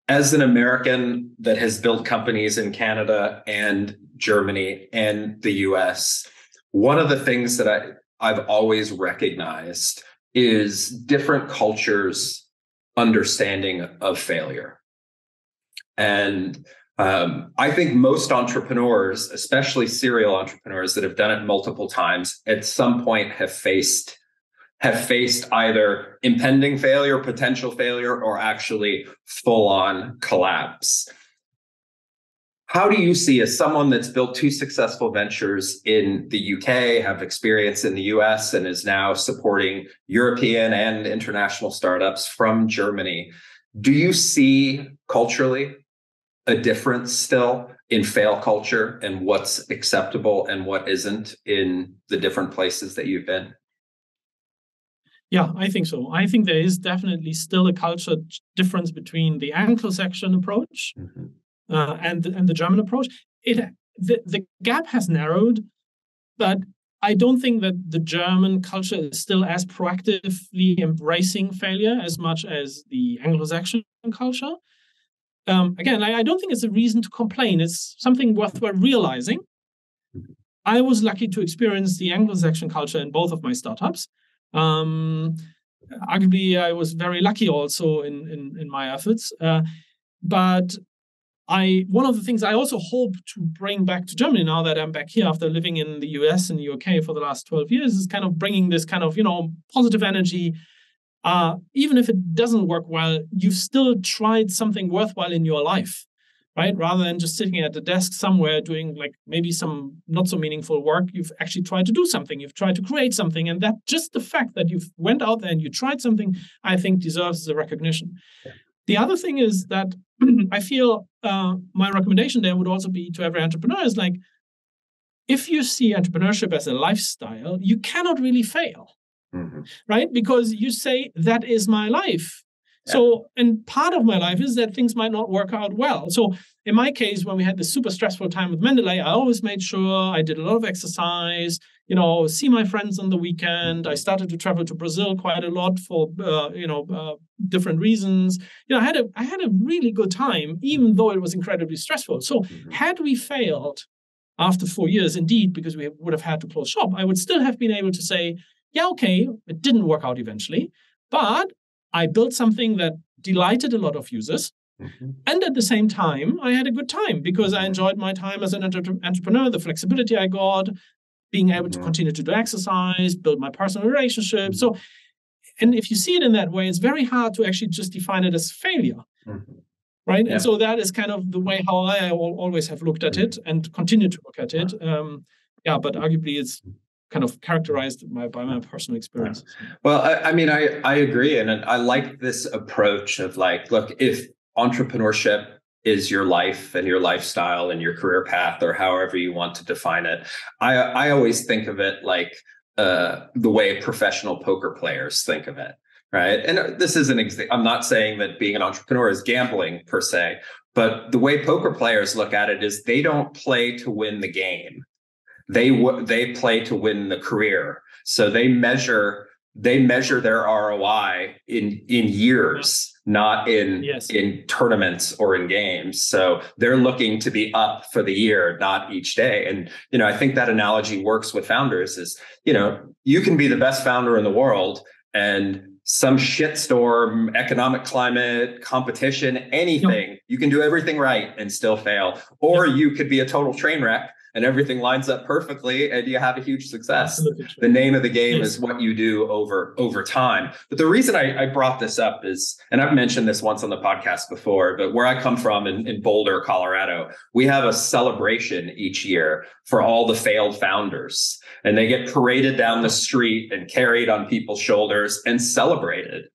as an American that has built companies in Canada and Germany and the US, one of the things that I've always recognized is different cultures' understanding of failure. And I think most entrepreneurs, especially serial entrepreneurs that have done it multiple times, at some point have faced either impending failure, potential failure, or actually full-on collapse. How do you see, as someone that's built 2 successful ventures in the UK, have experience in the US, and is now supporting European and international startups from Germany, do you see culturally a difference still in fail culture and what's acceptable and what isn't in the different places that you've been? Yeah, I think so. I think there is definitely still a culture difference between the Anglo-Saxon approach and the German approach. The gap has narrowed, but I don't think that the German culture is still as proactively embracing failure as much as the Anglo-Saxon culture. Again, I don't think it's a reason to complain. It's something worthwhile realizing. I was lucky to experience the Anglo-Saxon culture in both of my startups. Arguably, I was very lucky also in my efforts. But one of the things I also hope to bring back to Germany now that I'm back here after living in the US and the UK for the last 12 years is kind of bringing this kind of, positive energy. Even if it doesn't work well, you've still tried something worthwhile in your life, right? Rather than just sitting at the desk somewhere doing like maybe some not so meaningful work, you've actually tried to do something. You've tried to create something. And that just the fact that you've went out there and you tried something, I think deserves the recognition. The other thing is that I feel my recommendation there would also be to every entrepreneur is like, if you see entrepreneurship as a lifestyle, you cannot really fail, right? Because you say, that is my life. Yeah. So, and part of my life is that things might not work out well. So in my case, when we had this super stressful time with Mendeley, I always made sure I did a lot of exercise, see my friends on the weekend. I started to travel to Brazil quite a lot for, different reasons. I had a really good time, even though it was incredibly stressful. So had we failed after 4 years, indeed, because we would have had to close shop, I would still have been able to say, yeah, okay, it didn't work out eventually, but I built something that delighted a lot of users. And at the same time, I had a good time because I enjoyed my time as an entrepreneur, the flexibility I got, being able to continue to do exercise, build my personal relationships. So, and if you see it in that way, it's very hard to actually just define it as failure, right? Yeah. And so that is kind of the way how I always have looked at it and continue to look at it. But arguably it's kind of characterized by my personal experience. Well, I agree. And I like this approach of like, look, if entrepreneurship is your life and your lifestyle and your career path, or however you want to define it, I always think of it like the way professional poker players think of it, right? And this is I'm not saying that being an entrepreneur is gambling per se, but the way poker players look at it is they don't play to win the game. They play to win the career. So they measure their ROI in years, not in tournaments or in games. So they're looking to be up for the year, not each day. And, I think that analogy works with founders is, you can be the best founder in the world and some shitstorm, economic climate, competition, anything, you can do everything right and still fail. Or you could be a total train wreck and everything lines up perfectly and you have a huge success. The name of the game is what you do over time. But the reason I brought this up is, and I've mentioned this once on the podcast before, but where I come from in Boulder, Colorado, we have a celebration each year for all the failed founders. And they get paraded down the street and carried on people's shoulders and celebrated.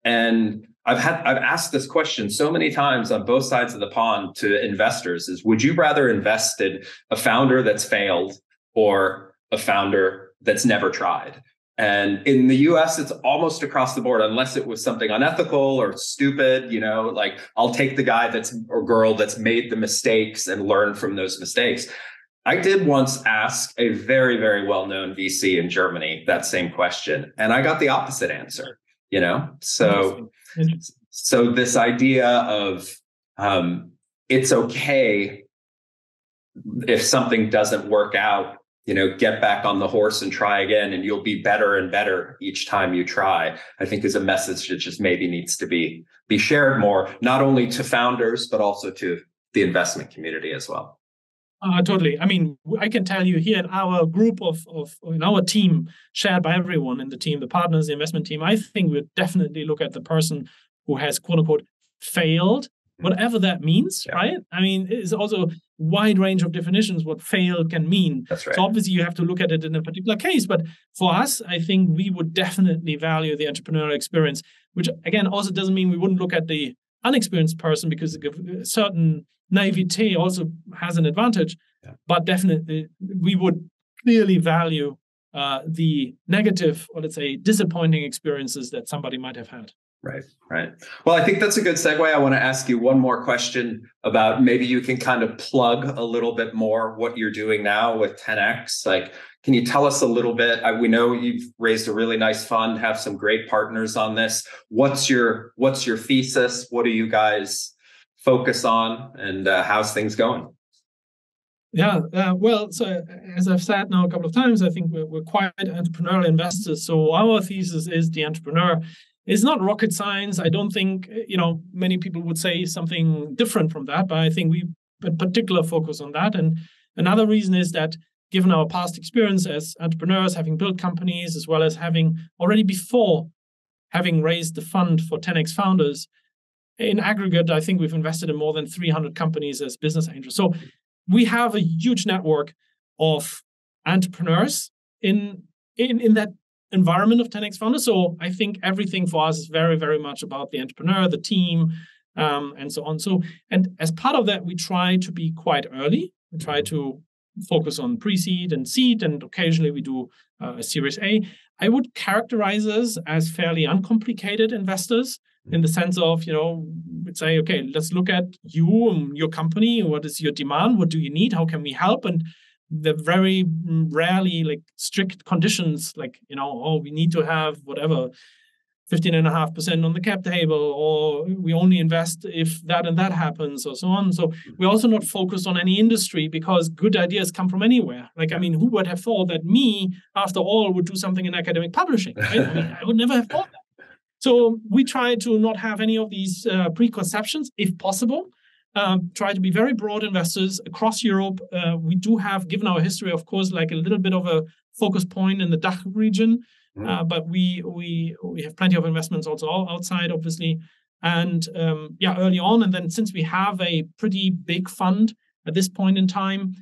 And I've asked this question so many times on both sides of the pond to investors is, would you rather invest in a founder that's failed or a founder that's never tried? And in the US, it's almost across the board, unless it was something unethical or stupid, like I'll take the guy or girl that's made the mistakes and learn from those mistakes. I did once ask a very, very well-known VC in Germany that same question, and I got the opposite answer, So this idea of it's okay if something doesn't work out, get back on the horse and try again, and you'll be better and better each time you try, I think is a message that just maybe needs to be shared more, not only to founders, but also to the investment community as well. Totally. I mean, I can tell you here in our group in our team, shared by everyone in the team, the partners, the investment team, I think we'd definitely look at the person who has, quote unquote, failed, whatever that means, right? I mean, it's also a wide range of definitions what failed can mean. That's right. So obviously you have to look at it in a particular case. But for us, I think we would definitely value the entrepreneurial experience, which again, also doesn't mean we wouldn't look at the unexperienced person, because a certain naivete also has an advantage. But definitely we would clearly value the negative, or let's say disappointing experiences that somebody might have had. Right. Well, I think that's a good segue. I want to ask you one more question about maybe you can kind of plug a little bit more what you're doing now with 10X. Like, Can you tell us a little bit? We know you've raised a really nice fund, have some great partners on this. What's your thesis? What do you guys focus on, and how's things going? Yeah, well, so as I've said now a couple of times, I think we're quite entrepreneurial investors. So our thesis is the entrepreneur. It's not rocket science. I don't think, many people would say something different from that, but I think we put particular focus on that. And another reason is that given our past experience as entrepreneurs, having built companies, as well as having already before having raised the fund for 10x Founders, in aggregate, I think we've invested in more than 300 companies as business angels. So we have a huge network of entrepreneurs in that environment of 10x Founders. So I think everything for us is very, very much about the entrepreneur, the team, and so on. So, and as part of that, we try to be quite early. We try to focus on pre-seed and seed, and occasionally we do a Series A. I would characterize us as fairly uncomplicated investors, in the sense of, we'd say, okay, let's look at you and your company. What is your demand? What do you need? How can we help? And the very rarely strict conditions, we need to have whatever, 15.5% on the cap table, or we only invest if that and that happens, or so on. So we're also not focused on any industry, because good ideas come from anywhere. Who would have thought that me, after all, would do something in academic publishing? Right? I would never have thought that. So we try to not have any of these preconceptions, if possible. Try to be very broad investors across Europe. We do have, given our history, of course, a little bit of a focus point in the DACH region, but we have plenty of investments also outside, obviously. And early on, and then since we have a pretty big fund at this point in time,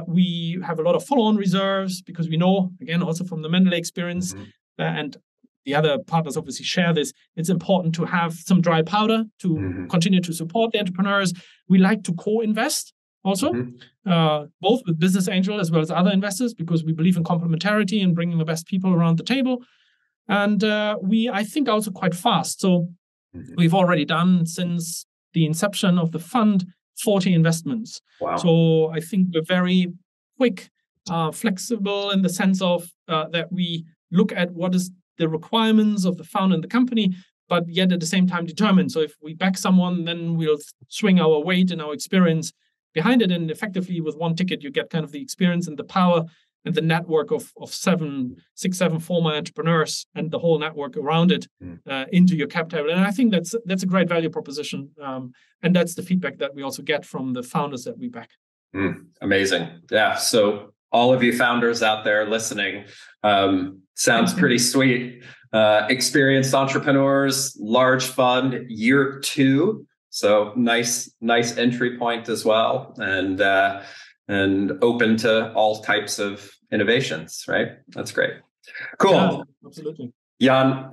we have a lot of follow-on reserves, because we know, again, also from the Mendeley experience, and the other partners obviously share this, it's important to have some dry powder to continue to support the entrepreneurs. We like to co-invest also, both with business angel as well as other investors, because we believe in complementarity and bringing the best people around the table. And I think, also quite fast. So we've already done, since the inception of the fund, 40 investments. Wow. So I think we're very quick, flexible, in the sense of that we look at what is the requirements of the founder and the company, but yet at the same time determined. So if we back someone, then we'll swing our weight and our experience behind it. And effectively, with one ticket, you get kind of the experience and the power and the network of 6, 7 former entrepreneurs and the whole network around it into your cap table. And I think that's a great value proposition. And that's the feedback that we also get from the founders that we back. Amazing. Yeah. So all of you founders out there listening, sounds pretty sweet. Experienced entrepreneurs, large fund, year 2. So nice entry point as well, and open to all types of innovations, right? That's great. Cool. Yeah, absolutely. Jan,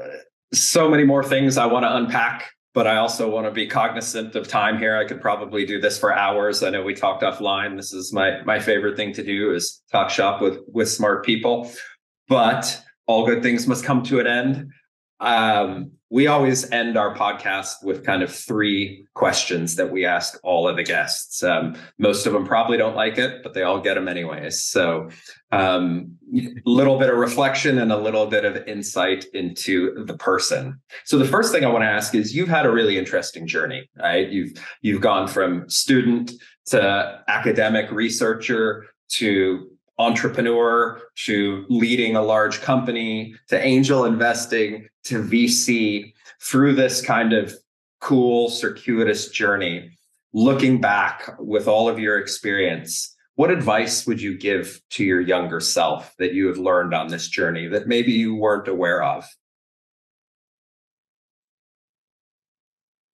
so many more things I want to unpack, but I also want to be cognizant of time here. I could probably do this for hours. I know we talked offline. This is my favorite thing to do, is talk shop with smart people, but all good things must come to an end. We always end our podcast with kind of 3 questions that we ask all of the guests. Most of them probably don't like it, but they all get them anyways. So a little bit of reflection and a little bit of insight into the person. So the first thing I want to ask is, you've had a really interesting journey, right? You've gone from student to academic researcher to entrepreneur to leading a large company to angel investing to VC, through this kind of cool, circuitous journey. Looking back with all of your experience, what advice would you give to your younger self that you have learned on this journey that maybe you weren't aware of?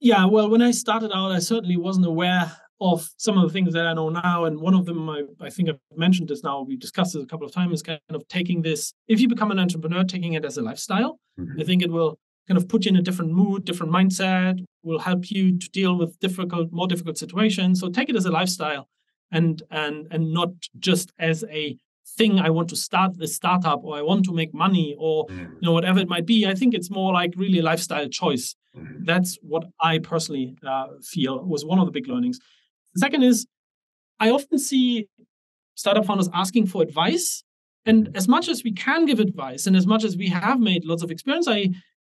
Yeah, well, when I started out, I certainly wasn't aware of some of the things that I know now. And one of them, I think I've mentioned this now, we discussed this a couple of times, is kind of taking this, if you become an entrepreneur, taking it as a lifestyle. I think it will kind of put you in a different mood, different mindset, will help you to deal with more difficult situations. So take it as a lifestyle and not just as a thing. I want to start this startup, or I want to make money, or whatever it might be. I think it's more like really a lifestyle choice. That's what I personally feel was one of the big learnings. The second is, I often see startup founders asking for advice, And as much as we can give advice and as much as we have made lots of experience,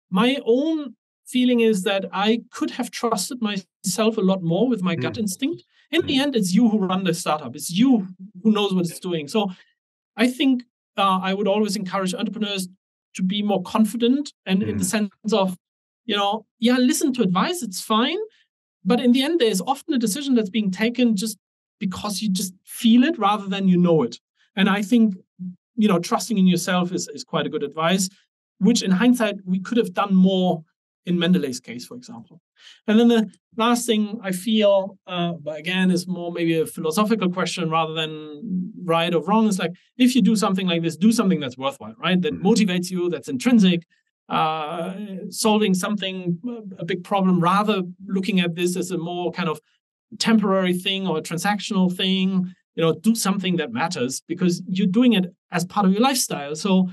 my own feeling is that I could have trusted myself a lot more with my gut instinct. In the end, it's you who run the startup. It's you who knows what it's doing. So I think I would always encourage entrepreneurs to be more confident, and in the sense of, listen to advice, it's fine. But in the end, there's often a decision that's being taken just because you just feel it rather than you know it. And I think, trusting in yourself is quite a good advice, which in hindsight, we could have done more in Mendeley's case, for example. And then the last thing I feel, but again, is more maybe a philosophical question rather than right or wrong. Is like, if you do something like this, do something that's worthwhile, right? That motivates you, that's intrinsic, solving something, a big problem, rather looking at this as a more kind of temporary thing or a transactional thing. Do something that matters because you're doing it as part of your lifestyle. So,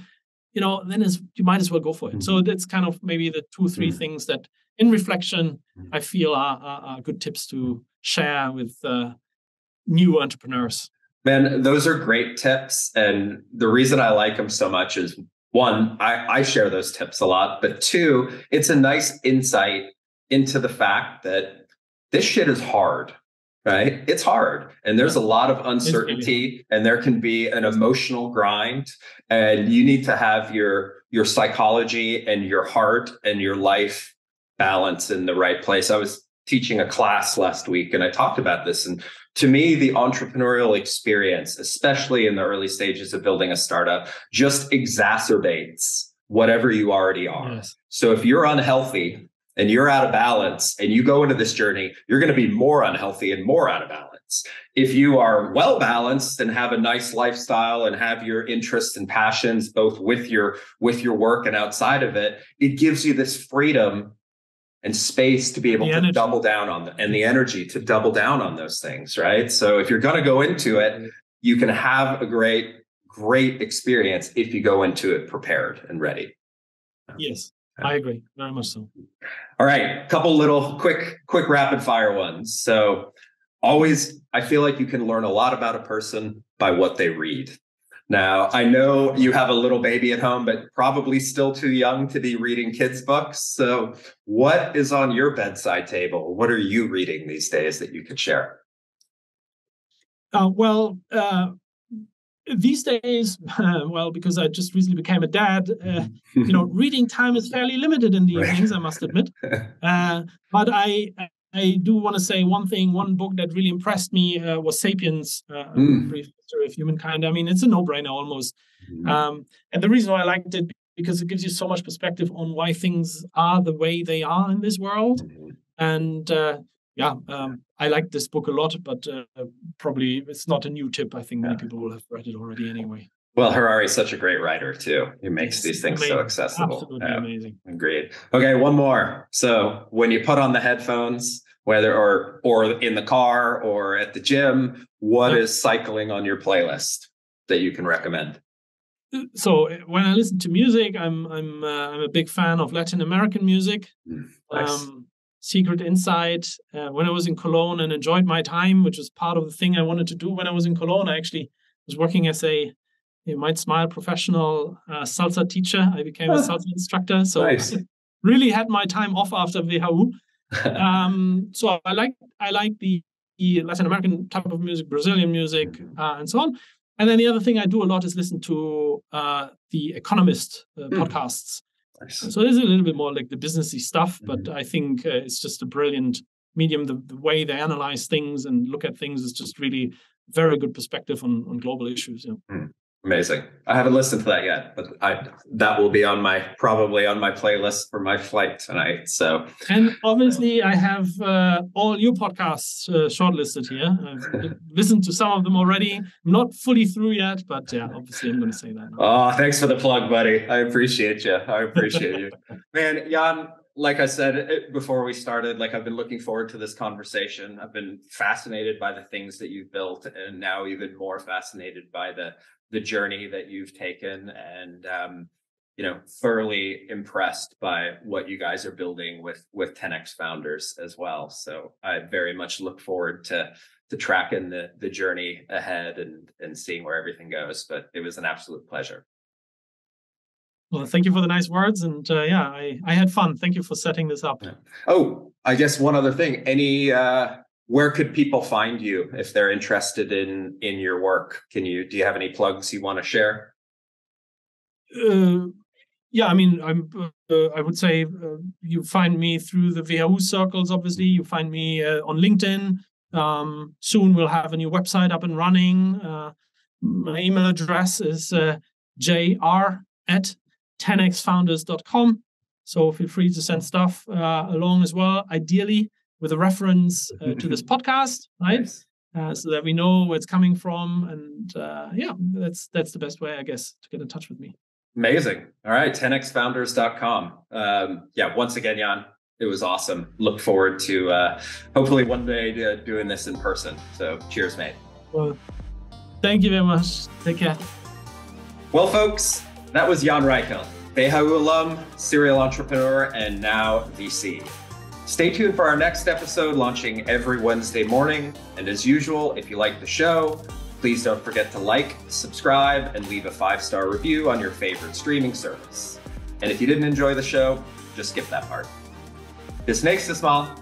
then you might as well go for it. So that's kind of maybe the 2-3 things that, in reflection, I feel are good tips to share with new entrepreneurs. Man, those are great tips. And the reason I like them so much is, one, I share those tips a lot. But two, it's a nice insight into the fact that this shit is hard. Right? It's hard. And there's a lot of uncertainty, and there can be an emotional grind, and you need to have your psychology and your heart and your life balance in the right place. I was teaching a class last week and I talked about this. And to me, the entrepreneurial experience, especially in the early stages of building a startup, just exacerbates whatever you already are. Yes. So if you're unhealthy and you're out of balance and you go into this journey, you're going to be more unhealthy and more out of balance. If you are well balanced and have a nice lifestyle and have your interests and passions both with your work and outside of it, it gives you this freedom and space to be able to double down on and the energy to double down on those things, right? So if you're going to go into it, you can have a great experience if you go into it prepared and ready. Yes. I agree. Very much so. All right. A couple little quick rapid fire ones. So always, I feel like you can learn a lot about a person by what they read. Now, I know you have a little baby at home, but probably still too young to be reading kids' books. So what is on your bedside table? What are you reading these days that you could share? These days, because I just recently became a dad, reading time is fairly limited in the evenings, I must admit. But I do want to say one book that really impressed me was *Sapiens*, A Brief History of Humankind. I mean, it's a no-brainer almost. And the reason why I liked it, because it gives you so much perspective on why things are the way they are in this world. And I like this book a lot, but probably it's not a new tip. I think many people will have read it already anyway. Well, Harari's such a great writer too. He makes these things so accessible. Absolutely amazing. Agreed. Okay, one more. So when you put on the headphones, whether or in the car or at the gym, what is cycling on your playlist that you can recommend? So when I listen to music, I'm a big fan of Latin American music. Nice. Secret Insight. When I was in Cologne and enjoyed my time, which was part of the thing I wanted to do when I was in Cologne, I actually was working as you might smile, professional salsa teacher. I became a salsa instructor. So nice. I really had my time off after WHU. So I like the Latin American type of music, Brazilian music, and so on. And then the other thing I do a lot is listen to the Economist podcasts. Nice. So this is a little bit more like the businessy stuff, but I think it's just a brilliant medium. The way they analyze things and look at things is just really very good perspective on global issues. Amazing. I haven't listened to that yet, but that will be probably on my playlist for my flight tonight. So, and obviously I have all your podcasts shortlisted here. I've listened to some of them already. I'm not fully through yet, but obviously I'm going to say that. Oh, thanks for the plug, buddy. I appreciate you. You, man. Jan, like I said before we started, I've been looking forward to this conversation. I've been fascinated by the things that you've built, and now even more fascinated by the journey that you've taken. And, thoroughly impressed by what you guys are building with 10X Founders as well. So I very much look forward to tracking the journey ahead and seeing where everything goes. But it was an absolute pleasure. Well, thank you for the nice words. And I had fun. Thank you for setting this up. Oh, I guess one other thing. Where could people find you if they're interested in your work? Do you have any plugs you want to share? I would say you find me through the WHU circles, obviously. You find me on LinkedIn. Soon we'll have a new website up and running. My email address is jr@10xfounders.com. So feel free to send stuff along as well, ideally with a reference to this podcast, right? Nice. So that we know where it's coming from. And that's the best way, I guess, to get in touch with me. Amazing. All right, 10xfounders.com. Once again, Jan, it was awesome. Look forward to hopefully one day doing this in person. So cheers, mate. Well, thank you very much. Take care. Well, folks, that was Jan Reichelt, WHU alum, serial entrepreneur, and now VC. Stay tuned for our next episode launching every Wednesday morning. And as usual, if you like the show, please don't forget to like, subscribe, and leave a 5-star review on your favorite streaming service. And if you didn't enjoy the show, just skip that part. Bis nächstes Mal.